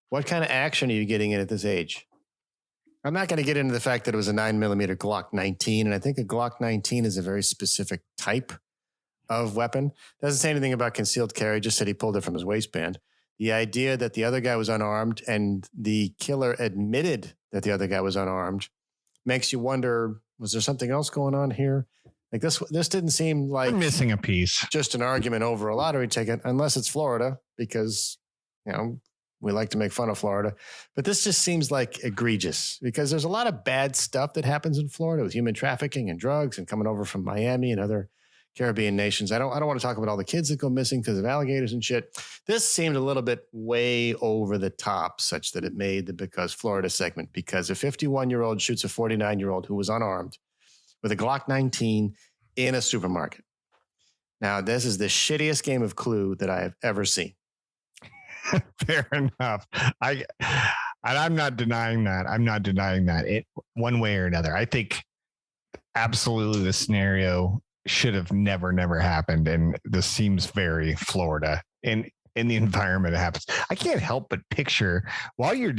What kind of action are you getting in at this age? I'm not going to get into the fact that it was a 9mm Glock 19. And I think a Glock 19 is a very specific type of weapon. Doesn't say anything about concealed carry, just said he pulled it from his waistband. The idea that the other guy was unarmed and the killer admitted that the other guy was unarmed makes you wonder, was there something else going on here? Like this didn't seem like I'm missing a piece. Just an argument over a lottery ticket, unless it's Florida, because, we like to make fun of Florida. But this just seems like egregious because there's a lot of bad stuff that happens in Florida with human trafficking and drugs and coming over from Miami and other Caribbean nations. I don't want to talk about all the kids that go missing because of alligators and shit. This seemed a little bit way over the top, such that it made the Because Florida segment, because a 51-year-old shoots a 49-year-old who was unarmed with a Glock 19 in a supermarket. Now, this is the shittiest game of Clue that I have ever seen. Fair enough. I'm not denying that. I'm not denying that it one way or another. I think absolutely the scenario should have never happened. And this seems very Florida in the environment it happens. I can't help but picture while you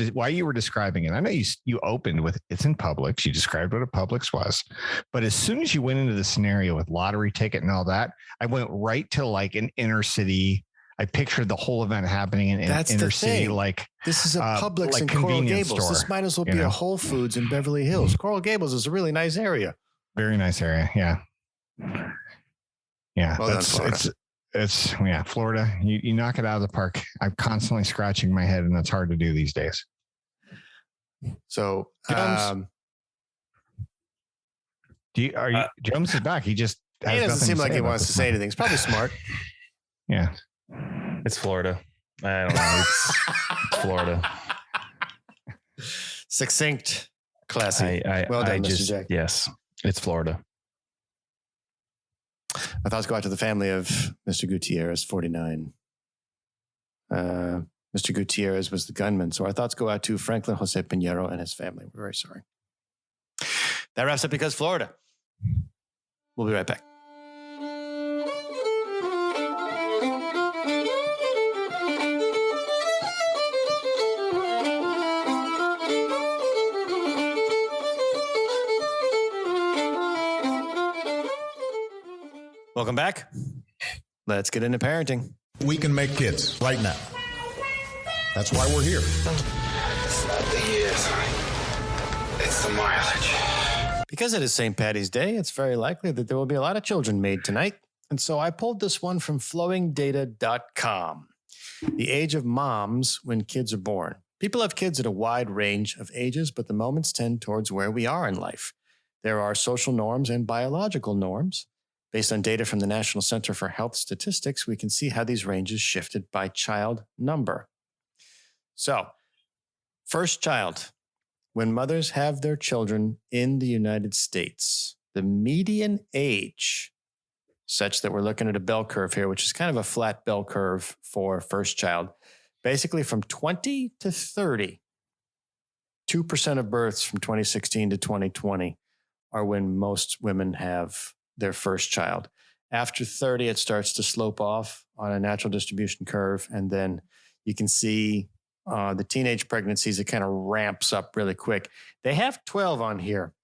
were describing it. I know you opened with it's in Publix. You described what a Publix was, but as soon as you went into the scenario with lottery ticket and all that, I went right to like an inner city. I pictured the whole event happening in inner city. Like this is a Publix like in Coral Gables. Store, this might as well be a Whole Foods in Beverly Hills. Coral Gables is a really nice area. Very nice area. Yeah. Yeah. Well done, Florida. It's Florida. You knock it out of the park. I'm constantly scratching my head, and that's hard to do these days. So, Jones is back. He just doesn't seem like he wants to say anything. It's probably smart. Yeah. It's Florida. I don't know. It's Florida. Succinct, classy. Well done, Mr. Jack. Yes, it's Florida. My thoughts go out to the family of Mr. Gutierrez, 49. Mr. Gutierrez was the gunman. So our thoughts go out to Franklin Jose Pinheiro and his family. We're very sorry. That wraps up Because Florida. We'll be right back. Welcome back. Let's get into parenting. We can make kids right now. That's why we're here. What's the mileage? Because it is St. Paddy's Day, it's very likely that there will be a lot of children made tonight. And so I pulled this one from flowingdata.com. The age of moms when kids are born. People have kids at a wide range of ages, but the moments tend towards where we are in life. There are social norms and biological norms. Based on data from the National Center for Health Statistics, we can see how these ranges shifted by child number. So, first child. When mothers have their children in the United States, the median age, such that we're looking at a bell curve here, which is kind of a flat bell curve for first child, basically from 20 to 30, 2% of births from 2016 to 2020 are when most women have their first child. After 30, it starts to slope off on a natural distribution curve, and then you can see the teenage pregnancies, it kind of ramps up really quick. They have 12 on here.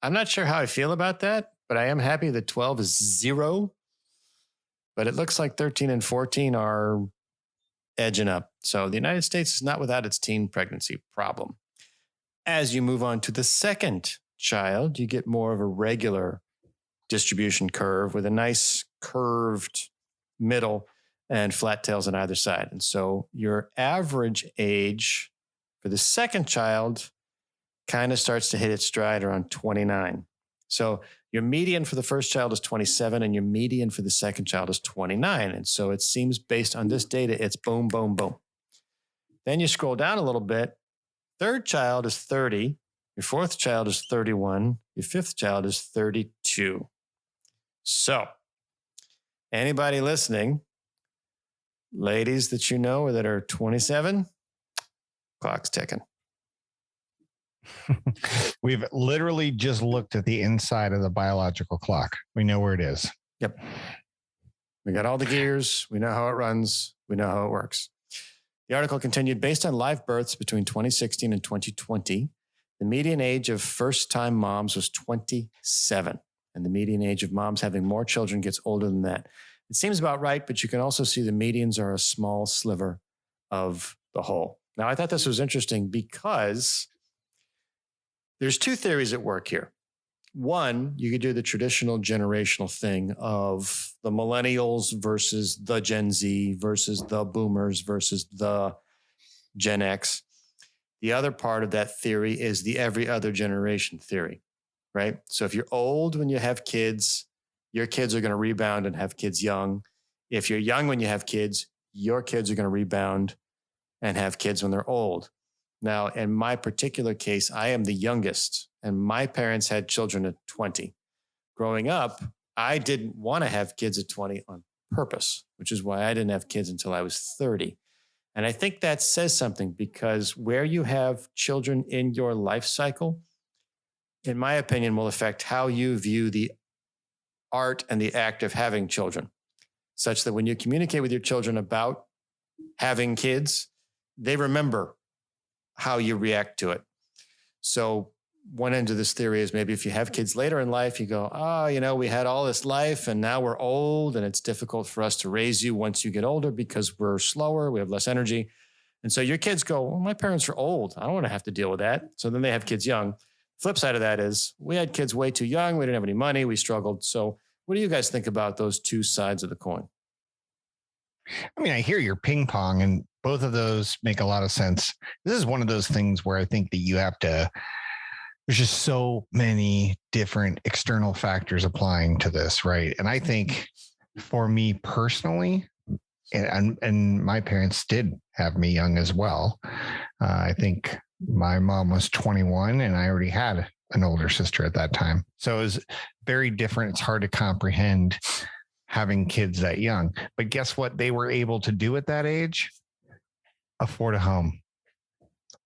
I'm not sure how I feel about that, but I am happy that 12 is 0. But it looks like 13 and 14 are edging up. So the United States is not without its teen pregnancy problem. As you move on to the second child, you get more of a regular distribution curve with a nice curved middle and flat tails on either side. And so your average age for the second child kind of starts to hit its stride around 29. So your median for the first child is 27 and your median for the second child is 29. And so it seems based on this data, it's boom, boom, boom. Then you scroll down a little bit. Third child is 30. Your fourth child is 31. Your fifth child is 32. So anybody listening, ladies that you know or that are 27, clock's ticking. We've literally just looked at the inside of the biological clock. We know where it is. Yep. We got all the gears. We know how it runs. We know how it works. The article continued, based on live births between 2016 and 2020, the median age of first-time moms was 27. And the median age of moms having more children gets older than that. It seems about right, but you can also see the medians are a small sliver of the whole. Now, I thought this was interesting because there's two theories at work here. One, you could do the traditional generational thing of the millennials versus the Gen Z versus the boomers versus the Gen X. The other part of that theory is the every other generation theory, right? So if you're old when you have kids, your kids are going to rebound and have kids young. If you're young when you have kids, your kids are going to rebound and have kids when they're old. Now, in my particular case, I am the youngest, and my parents had children at 20. Growing up, I didn't want to have kids at 20 on purpose, which is why I didn't have kids until I was 30. And I think that says something because where you have children in your life cycle, in my opinion, will affect how you view the art and the act of having children, such that when you communicate with your children about having kids, they remember how you react to it. So one end of this theory is maybe if you have kids later in life, you go, we had all this life and now we're old and it's difficult for us to raise you once you get older because we're slower, we have less energy. And so your kids go, well, my parents are old. I don't want to have to deal with that. So then they have kids young. Flip side of that is we had kids way too young. We didn't have any money. We struggled. So what do you guys think about those two sides of the coin? I mean, I hear your ping pong and both of those make a lot of sense. This is one of those things where I think that there's just so many different external factors applying to this, right? And I think for me personally, and my parents did have me young as well. I think my mom was 21 and I already had an older sister at that time. So it was very different. It's hard to comprehend having kids that young. But guess what they were able to do at that age? Afford a home,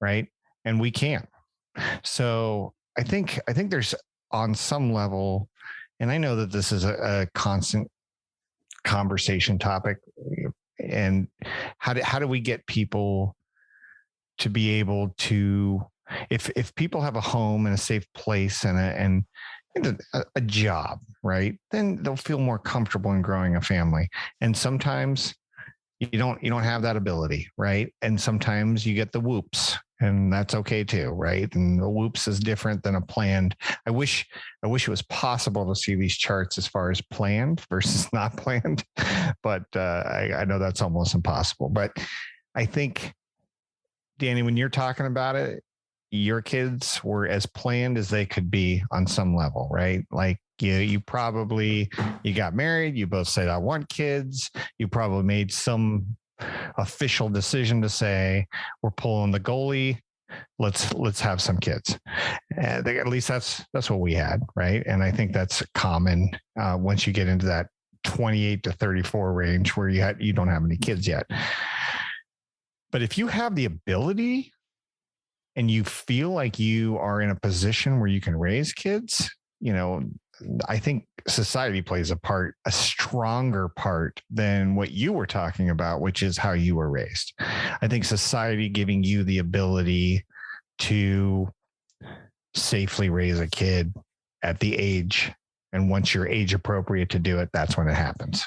right? And we can't. So I think there's on some level, and I know that this is a constant conversation topic, and how do we get people to be able to, if people have a home and a safe place and a job, right, then they'll feel more comfortable in growing a family. And sometimes you don't have that ability, right? And sometimes you get the whoops and that's okay too, right? And the whoops is different than a planned. I wish it was possible to see these charts as far as planned versus not planned, but I know that's almost impossible. But I think, Danny, when you're talking about it, your kids were as planned as they could be on some level, right? Like you got married, you both said, I want kids. You probably made some official decision to say, we're pulling the goalie. Let's have some kids. At least that's what we had, right? And I think that's common once you get into that 28 to 34 range where you don't have any kids yet. But if you have the ability and you feel like you are in a position where you can raise kids, I think society plays a stronger part than what you were talking about, which is how you were raised. I think society giving you the ability to safely raise a kid at the age, and once you're age appropriate to do it, that's when it happens.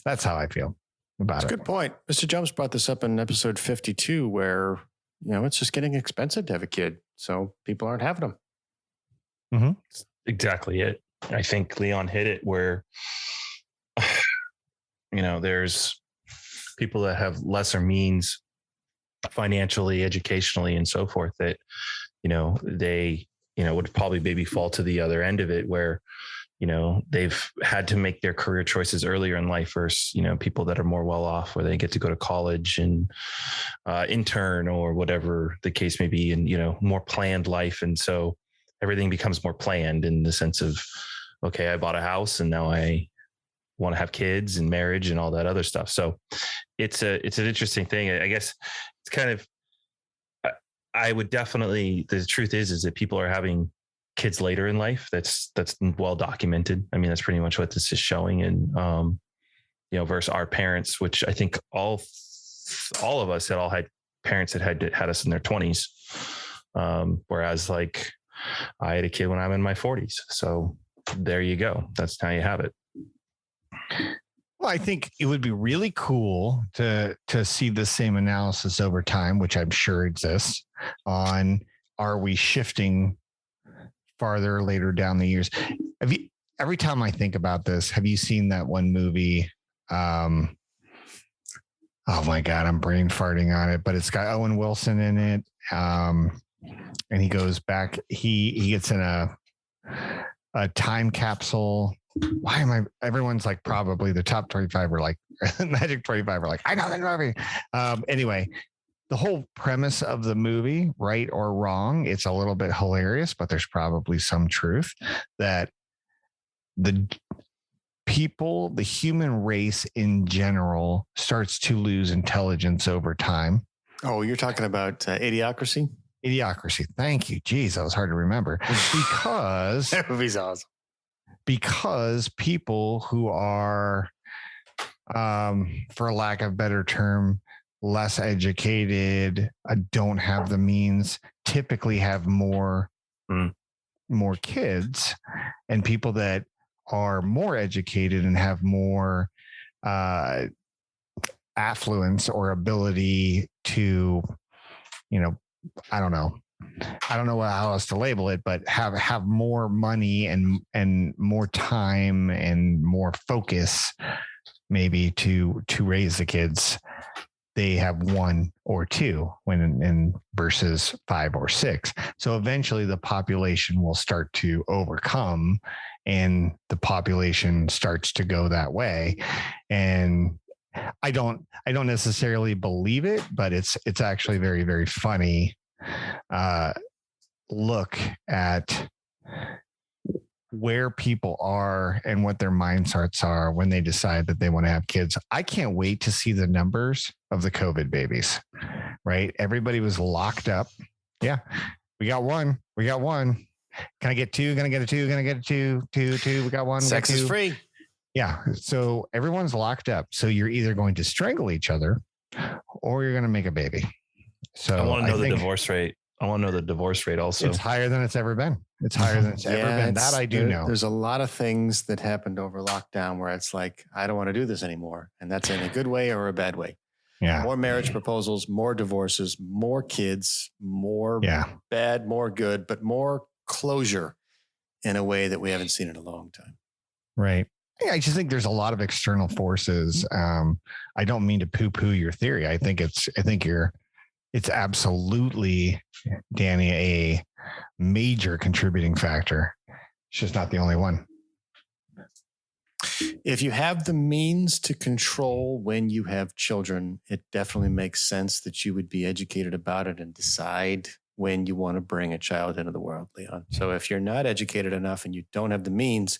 That's how I feel about it. That's a good point. Mr. Jones brought this up in episode 52 where, it's just getting expensive to have a kid. So people aren't having them. Mm-hmm. Exactly it. I think Leon hit it where, there's people that have lesser means financially, educationally, and so forth that, they, would probably maybe fall to the other end of it where, they've had to make their career choices earlier in life versus, people that are more well off where they get to go to college and intern or whatever the case may be, and, more planned life. And so everything becomes more planned in the sense of, okay, I bought a house and now I want to have kids and marriage and all that other stuff. So it's an interesting thing. I guess it's kind of, I would definitely, the truth is that people are having kids later in life. That's well documented. I mean, that's pretty much what this is showing. And, versus our parents, which I think all of us had parents that had us in their 20s. Whereas like I had a kid when I'm in my 40s. So there you go. That's how you have it. Well, I think it would be really cool to see the same analysis over time, which I'm sure exists on, are we shifting farther later down the years? Every time I think about this, have you seen that one movie? Oh my God, I'm brain farting on it, but it's got Owen Wilson in it. And he goes back, he gets in a time capsule. Why am everyone's like, probably the top 25 are like magic 25 are like, I know that movie. Anyway, the whole premise of the movie, right or wrong, it's a little bit hilarious, but there's probably some truth that the human race in general starts to lose intelligence over time. Oh, you're talking about Idiocracy? Idiocracy. Thank you. Geez, that was hard to remember because that movie's awesome. Because people who are, for lack of a better term, less educated, don't have the means, typically have more kids, and people that are more educated and have more affluence or ability to, I don't know how else to label it, but have more money and more time and more focus maybe to raise the kids. They have one or two when versus 5 or 6. So eventually the population will start to overcome and the population starts to go that way. And I don't necessarily believe it, but it's actually very, very funny. Look at where people are and what their mindsets are when they decide that they want to have kids. I can't wait to see the numbers of the COVID babies, right? Everybody was locked up. Yeah. We got one. Can I get 2? Gonna get a 2. Gonna get a 2. We got 1. Sex is free. Yeah. So everyone's locked up. So you're either going to strangle each other or you're going to make a baby. So I want to know the divorce rate. I want to know the divorce rate also. It's higher than it's ever been. It's higher than it's ever been. That I do know. There's a lot of things that happened over lockdown where it's like, I don't want to do this anymore. And that's in a good way or a bad way. Yeah. More marriage proposals, more divorces, more kids, more bad, more good, but more closure in a way that we haven't seen in a long time. Right. Yeah, I just think there's a lot of external forces. I don't mean to poo-poo your theory. I think it's absolutely, Danny, a major contributing factor. It's just not the only one. If you have the means to control when you have children, it definitely makes sense that you would be educated about it and decide when you want to bring a child into the world, Leon. So if you're not educated enough and you don't have the means,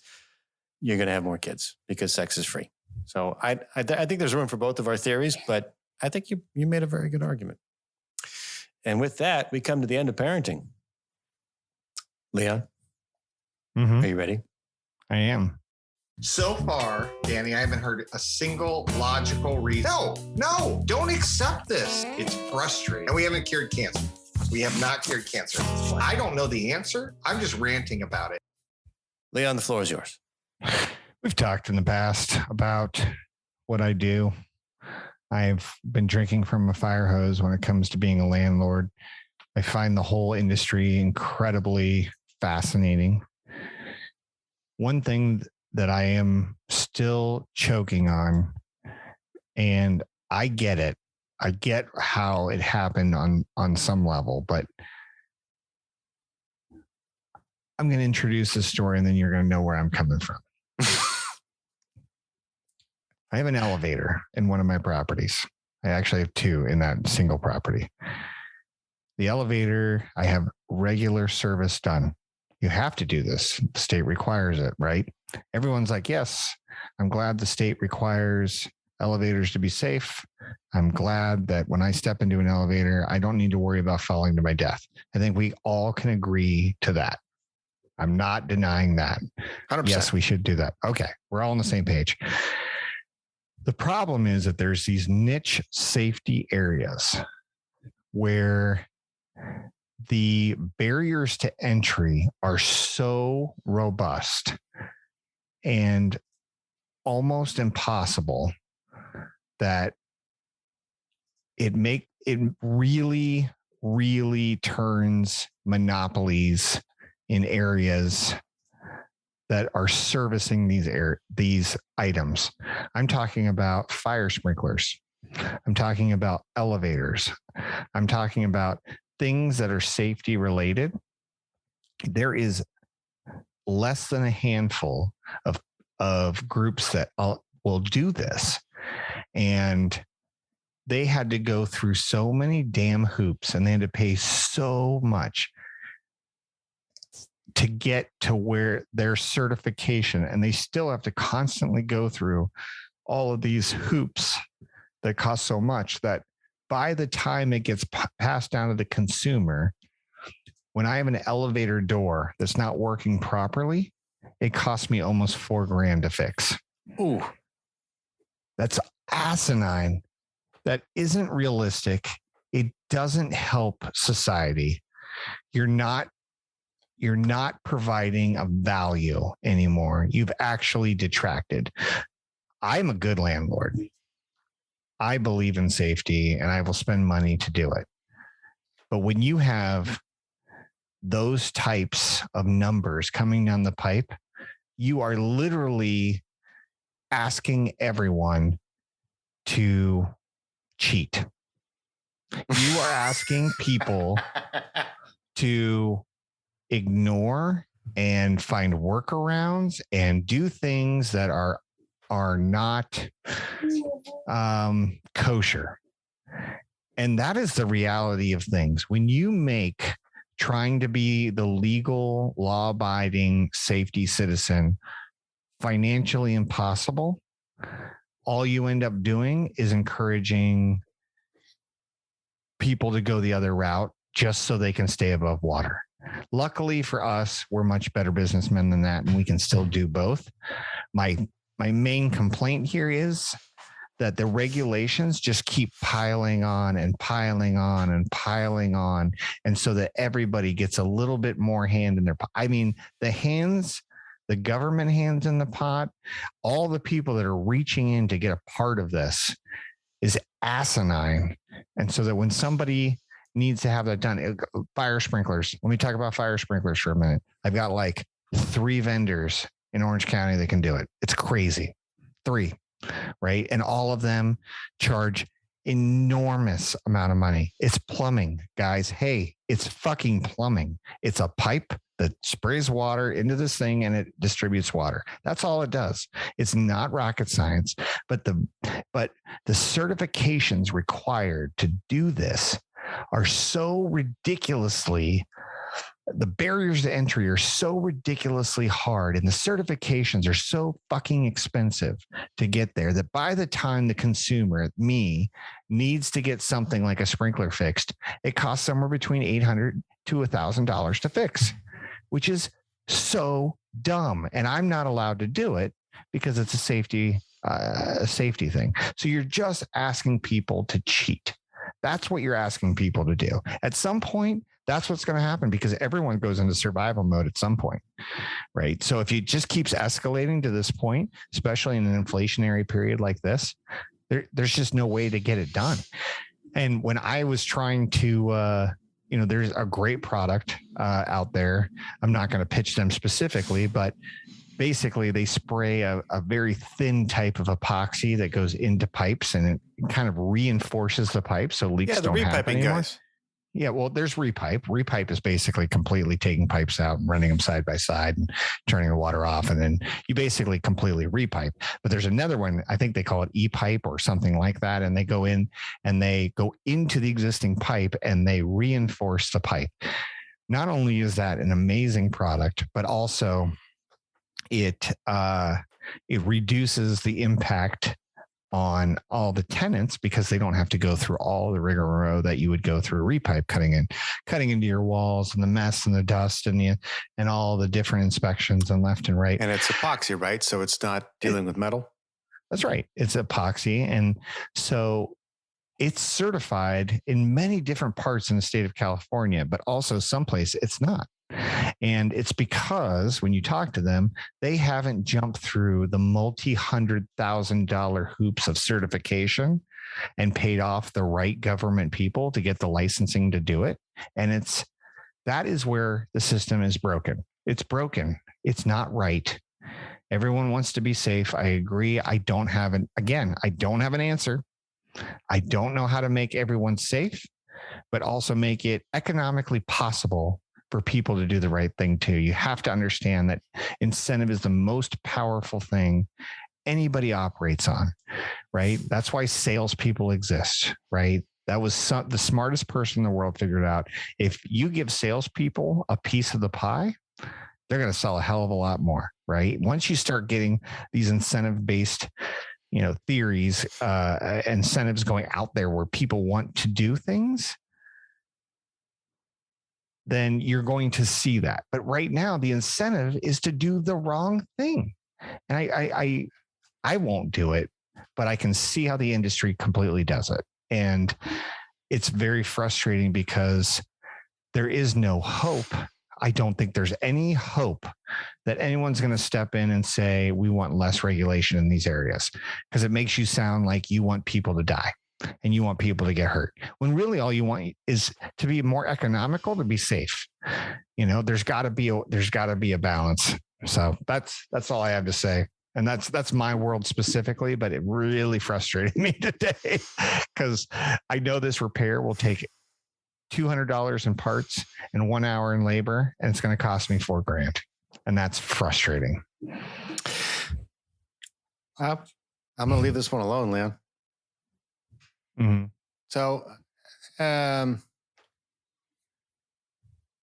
you're going to have more kids because sex is free. So I think there's room for both of our theories, but I think you made a very good argument. And with that, we come to the end of parenting. Leon, are you ready? I am. So far, Danny, I haven't heard a single logical reason. No, don't accept this. It's frustrating. And we haven't cured cancer. We have not cured cancer. I don't know the answer. I'm just ranting about it. Leon, the floor is yours. We've talked in the past about what I do. I've been drinking from a fire hose when it comes to being a landlord. I find the whole industry incredibly fascinating. One thing that I am still choking on, and I get it. I get how it happened on some level, but I'm going to introduce the story and then you're going to know where I'm coming from. I have an elevator in one of my properties. I actually have two in that single property. The elevator, I have regular service done. You have to do this. The state requires it, right? Everyone's like, yes, I'm glad the state requires elevators to be safe. I'm glad that when I step into an elevator, I don't need to worry about falling to my death. I think we all can agree to that. I'm not denying that. 100%. Yes, we should do that. Okay. We're all on the same page. The problem is that there's these niche safety areas where the barriers to entry are so robust and almost impossible that it really, really turns monopolies in areas that are servicing these items. I'm talking about fire sprinklers. I'm talking about elevators. I'm talking about things that are safety related. There is less than a handful of groups that will do this. And they had to go through so many damn hoops and they had to pay so much to get to where their certification, and they still have to constantly go through all of these hoops that cost so much that by the time it gets passed down to the consumer, when I have an elevator door that's not working properly, it costs me almost $4,000 to fix. Ooh, that's asinine. That isn't realistic. It doesn't help society. You're not providing a value anymore. You've actually detracted. I'm a good landlord. I believe in safety and I will spend money to do it. But when you have those types of numbers coming down the pipe, you are literally asking everyone to cheat. You are asking people to ignore and find workarounds and do things that are not kosher. And that is the reality of things. When you make trying to be the legal, law-abiding, safety citizen financially impossible, all you end up doing is encouraging people to go the other route just so they can stay above water. Luckily for us, we're much better businessmen than that, and we can still do both. My main complaint here is that the regulations just keep piling on and piling on and piling on. And so that everybody gets a little bit more hand in their pot. I mean, the government hands in the pot, all the people that are reaching in to get a part of this, is asinine. And so that when somebody needs to have that done, fire sprinklers, let me talk about fire sprinklers for a minute. I've got like 3 vendors in Orange County that can do it. It's crazy. 3, right? And all of them charge enormous amount of money. It's plumbing, guys. Hey, it's fucking plumbing. It's a pipe that sprays water into this thing and it distributes water. That's all it does. It's not rocket science, but the certifications required to do this are so ridiculously, the barriers to entry are so ridiculously hard, and the certifications are so fucking expensive to get there that by the time the consumer, me, needs to get something like a sprinkler fixed, it costs somewhere between $800 to $1,000 to fix, which is so dumb. And I'm not allowed to do it because it's a safety thing. So you're just asking people to cheat. That's what you're asking people to do. At some point, that's what's going to happen because everyone goes into survival mode at some point, right? So if it just keeps escalating to this point, especially in an inflationary period like this, there's just no way to get it done. And when I was trying to, there's a great product out there. I'm not going to pitch them specifically, but basically they spray a very thin type of epoxy that goes into pipes and it kind of reinforces the pipe so leaks don't happen anymore. Guys. Yeah, well, there's repipe. Repipe is basically completely taking pipes out and running them side by side and turning the water off. And then you basically completely repipe. But there's another one, I think they call it e-pipe or something like that. And they go in and they go into the existing pipe and they reinforce the pipe. Not only is that an amazing product, but also it reduces the impact on all the tenants because they don't have to go through all the rigmarole that you would go through a repipe cutting into your walls and the mess and the dust and all the different inspections and left and right. And it's epoxy, right? So it's not dealing with metal. That's right. It's epoxy. And so it's certified in many different parts in the state of California, but also someplace it's not. And it's because when you talk to them, they haven't jumped through the multi-$100,000 hoops of certification and paid off the right government people to get the licensing to do it. And that is where the system is broken. It's broken. It's not right. Everyone wants to be safe. I agree. I don't have an answer. I don't know how to make everyone safe, but also make it economically possible for people to do the right thing too. You have to understand that incentive is the most powerful thing anybody operates on, right? That's why salespeople exist, right? That was the smartest person in the world figured out. If you give salespeople a piece of the pie, they're going to sell a hell of a lot more, right? Once you start getting these incentive-based, theories, incentives going out there where people want to do things, then you're going to see that. But right now, the incentive is to do the wrong thing. And I won't do it, but I can see how the industry completely does it. And it's very frustrating because there is no hope. I don't think there's any hope that anyone's going to step in and say, we want less regulation in these areas, because it makes you sound like you want people to die and you want people to get hurt, when really all you want is to be more economical, to be safe. There's got to be a balance. So that's all I have to say. And that's my world specifically, but it really frustrated me today because I know this repair will take $200 in parts and 1 hour in labor, and it's going to cost me $4,000. And that's frustrating. I'm going to leave this one alone, Leon. Mm-hmm. So,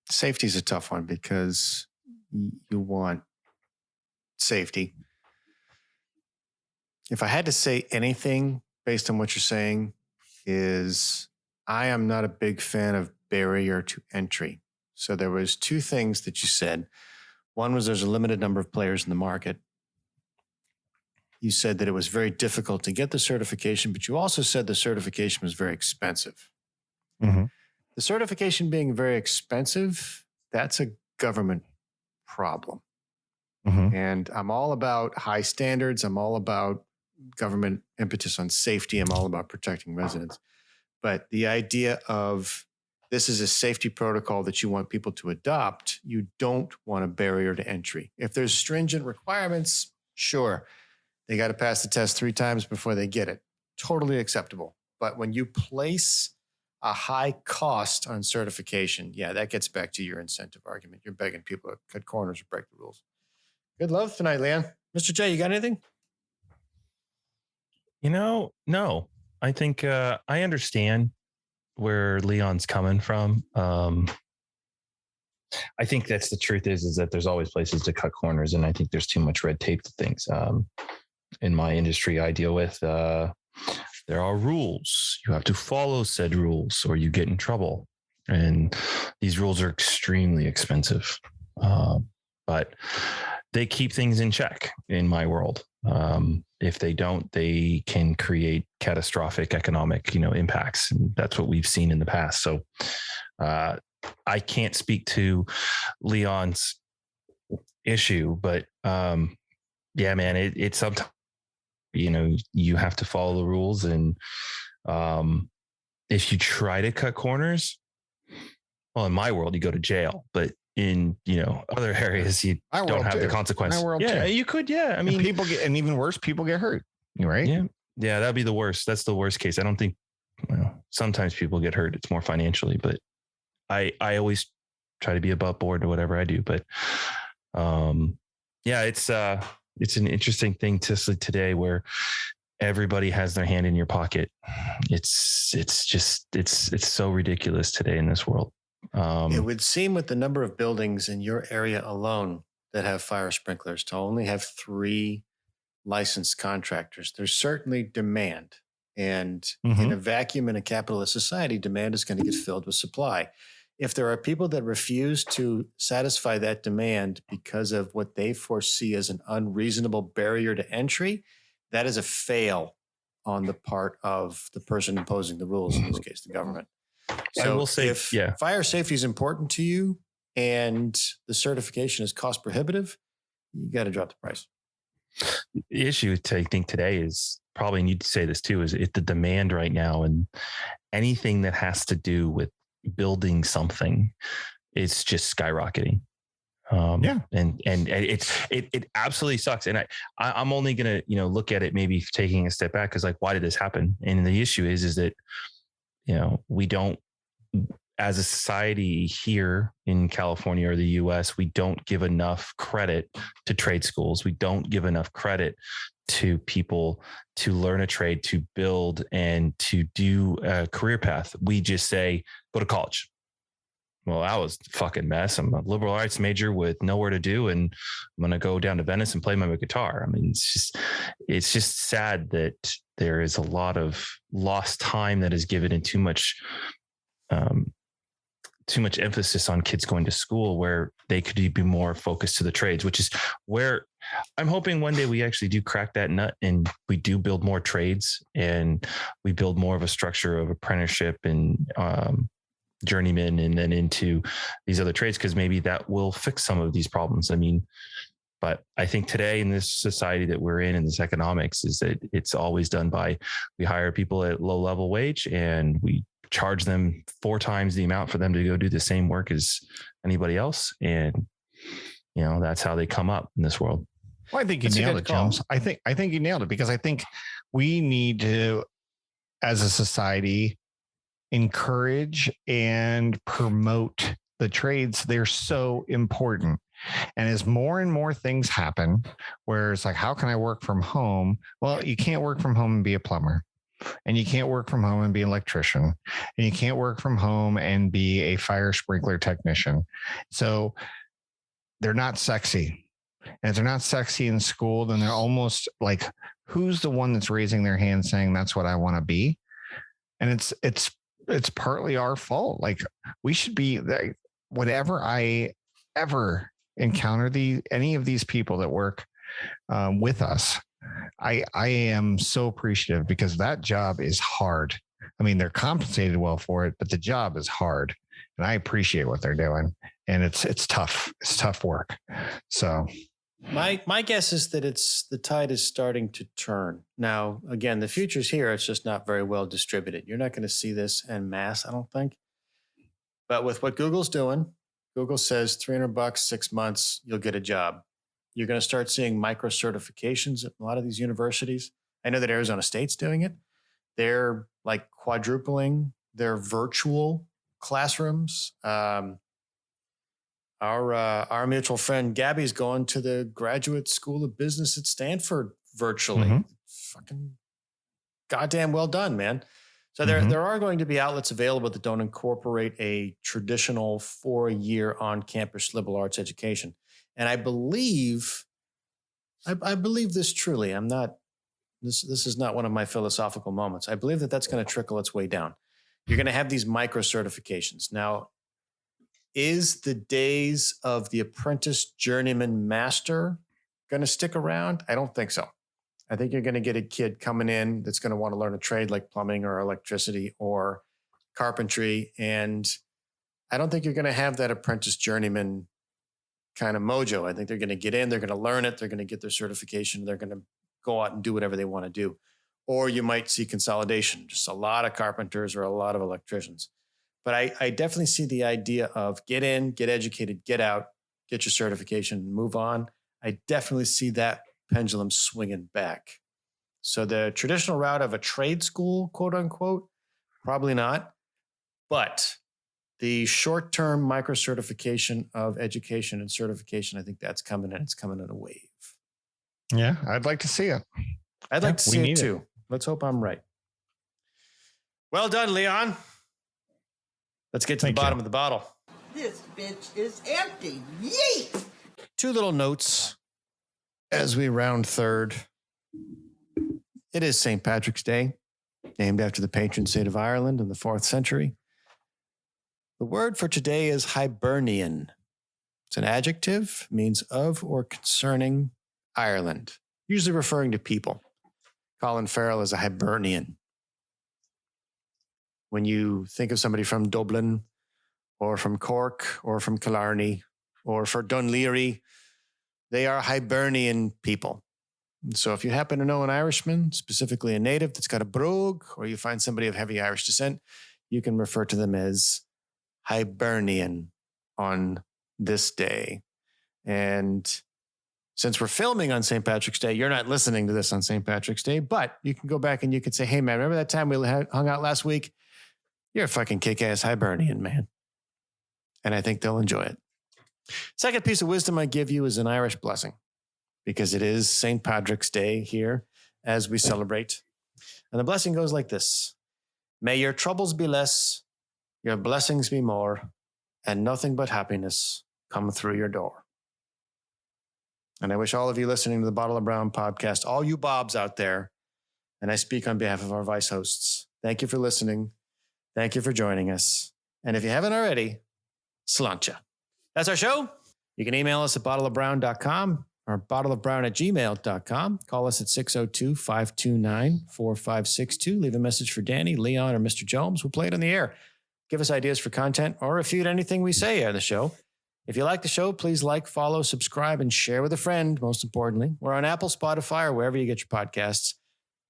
safety is a tough one because you want safety. If I had to say anything based on what you're saying, is I am not a big fan of barrier to entry. So there was 2 things that you said. One was there's a limited number of players in the market. You said that it was very difficult to get the certification, but you also said the certification was very expensive. Mm-hmm. The certification being very expensive, that's a government problem. Mm-hmm. And I'm all about high standards. I'm all about government impetus on safety. I'm all about protecting residents. But the idea of this is a safety protocol that you want people to adopt, you don't want a barrier to entry. If there's stringent requirements, sure, they got to pass the test 3 times before they get it. Totally acceptable. But when you place a high cost on certification, yeah, that gets back to your incentive argument. You're begging people to cut corners or break the rules. Good love tonight, Leon. Mr. J, you got anything? No. I think I understand where Leon's coming from. I think that's the truth is that there's always places to cut corners. And I think there's too much red tape to things. In my industry I deal with, there are rules. You have to follow said rules or you get in trouble. And these rules are extremely expensive. But they keep things in check in my world. If they don't, they can create catastrophic economic, impacts. And that's what we've seen in the past. So I can't speak to Leon's issue, but yeah, man, it's sometimes, you have to follow the rules. And if you try to cut corners, well, in my world, you go to jail, but in, other areas, you don't have the consequence. Yeah, you could. Yeah. I mean, people get, and even worse, people get hurt. Right. Yeah. Yeah. That'd be the worst. That's the worst case. I don't think, sometimes people get hurt. It's more financially, but I always try to be above board or whatever I do. But yeah, it's an interesting thing to see today where everybody has their hand in your pocket. It's so ridiculous today in this world. It would seem with the number of buildings in your area alone that have fire sprinklers to only have 3 licensed contractors. There's certainly demand. And in a vacuum in a capitalist society, demand is going to get filled with supply. If there are people that refuse to satisfy that demand because of what they foresee as an unreasonable barrier to entry, that is a fail on the part of the person imposing the rules, in this case, the government. So I will say, if fire safety is important to you and the certification is cost prohibitive, you got to drop the price. The issue I think today is probably, and you'd say this too, is the demand right now, and anything that has to do with building something, it's just skyrocketing. And it absolutely sucks. And I'm only going to, look at it, maybe taking a step back. Cause why did this happen? And the issue is that, we don't, as a society here in California or the US, we don't give enough credit to trade schools. We don't give enough credit to people to learn a trade, to build and to do a career path. We just say, go to college. Well, that was a fucking mess. I'm a liberal arts major with nowhere to do. And I'm going to go down to Venice and play my guitar. I mean, it's just sad that there is a lot of lost time that is given and too much emphasis on kids going to school where they could be more focused to the trades, which is where I'm hoping one day we actually do crack that nut and we do build more trades and we build more of a structure of apprenticeship and journeyman and then into these other trades, because maybe that will fix some of these problems. I mean, but I think today in this society that we're in this economics is that it's always done by, we hire people at low level wage and we charge them 4 times the amount for them to go do the same work as anybody else. And, that's how they come up in this world. Well, I think you nailed it, Jones. I think you nailed it, because I think we need to, as a society, encourage and promote the trades. They're so important. And as more and more things happen, where it's like, how can I work from home? Well, you can't work from home and be a plumber. And you can't work from home and be an electrician. And you can't work from home and be a fire sprinkler technician. So they're not sexy. And if they're not sexy in school, then they're almost like, who's the one that's raising their hand saying that's what I want to be? And it's partly our fault. Like, we should be, whatever I ever encounter any of these people that work with us, I am so appreciative, because that job is hard. I mean, they're compensated well for it, but the job is hard, and I appreciate what they're doing. And it's tough. It's tough work. So My guess is that the tide is starting to turn. Now, again, the future's here. It's just not very well distributed. You're not going to see this en masse, I don't think. But with what Google's doing, Google says $300, 6 months, you'll get a job. You're going to start seeing micro certifications at a lot of these universities. I know that Arizona State's doing it. They're like quadrupling their virtual classrooms. Our mutual friend Gabby's going to the Graduate School of Business at Stanford virtually. Mhm. Fucking goddamn well done, man. So there are going to be outlets available that don't incorporate a traditional 4-year on-campus liberal arts education. And I believe this truly. I'm not. This is not one of my philosophical moments. I believe that that's going to trickle its way down. You're going to have these micro certifications now. Is the days of the apprentice journeyman master going to stick around? I don't think so. I think you're going to get a kid coming in that's going to want to learn a trade like plumbing or electricity or carpentry. And I don't think you're going to have that apprentice journeyman kind of mojo. I think they're going to get in, they're going to learn it, they're going to get their certification, they're going to go out and do whatever they want to do. Or you might see consolidation, just a lot of carpenters or a lot of electricians. But I definitely see the idea of get in, get educated, get out, get your certification, move on. I definitely see that pendulum swinging back. So the traditional route of a trade school, quote unquote, probably not. But the short-term micro certification of education and certification, I think that's coming, and it's coming in a wave. Yeah, I'd like to see it. I'd like to see it too. Let's hope I'm right. Well done, Leon. Let's get to the bottom of the bottle. This bitch is empty. Yeet! 2 little notes as we round third. It is St. Patrick's Day, named after the patron saint of Ireland in the 4th century. The word for today is Hibernian. It's an adjective, means of or concerning Ireland, usually referring to people. Colin Farrell is a Hibernian. When you think of somebody from Dublin or from Cork or from Killarney or from Dunleary, they are Hibernian people. And so if you happen to know an Irishman, specifically a native that's got a brogue, or you find somebody of heavy Irish descent, you can refer to them as Hibernian on this day. And since we're filming on St. Patrick's Day, you're not listening to this on St. Patrick's Day, but you can go back and you can say, hey, man, remember that time we hung out last week? You're a fucking kick-ass Hibernian, man. And I think they'll enjoy it. Second piece of wisdom I give you is an Irish blessing, because it is St. Patrick's Day here as we celebrate. And the blessing goes like this. May your troubles be less, your blessings be more, and nothing but happiness come through your door. And I wish all of you listening to the Bottle of Brown podcast, all you Bobs out there, and I speak on behalf of our vice hosts, thank you for listening. Thank you for joining us. And if you haven't already, sláinte. That's our show. You can email us at bottleofbrown.com or bottleofbrown@gmail.com. Call us at 602-529-4562. Leave a message for Danny, Leon, or Mr. Jomes. We'll play it on the air. Give us ideas for content or refute anything we say on the show. If you like the show, please like, follow, subscribe, and share with a friend, most importantly. We're on Apple, Spotify, or wherever you get your podcasts.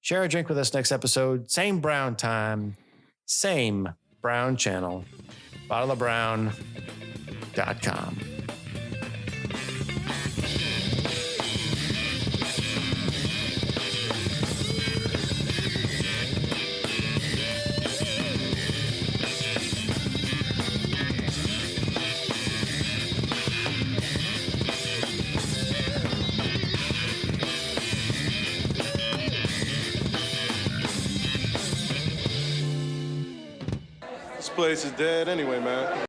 Share a drink with us next episode. Same Brown time. Same Brown channel, bottleofbrown.com. This place is dead anyway, man.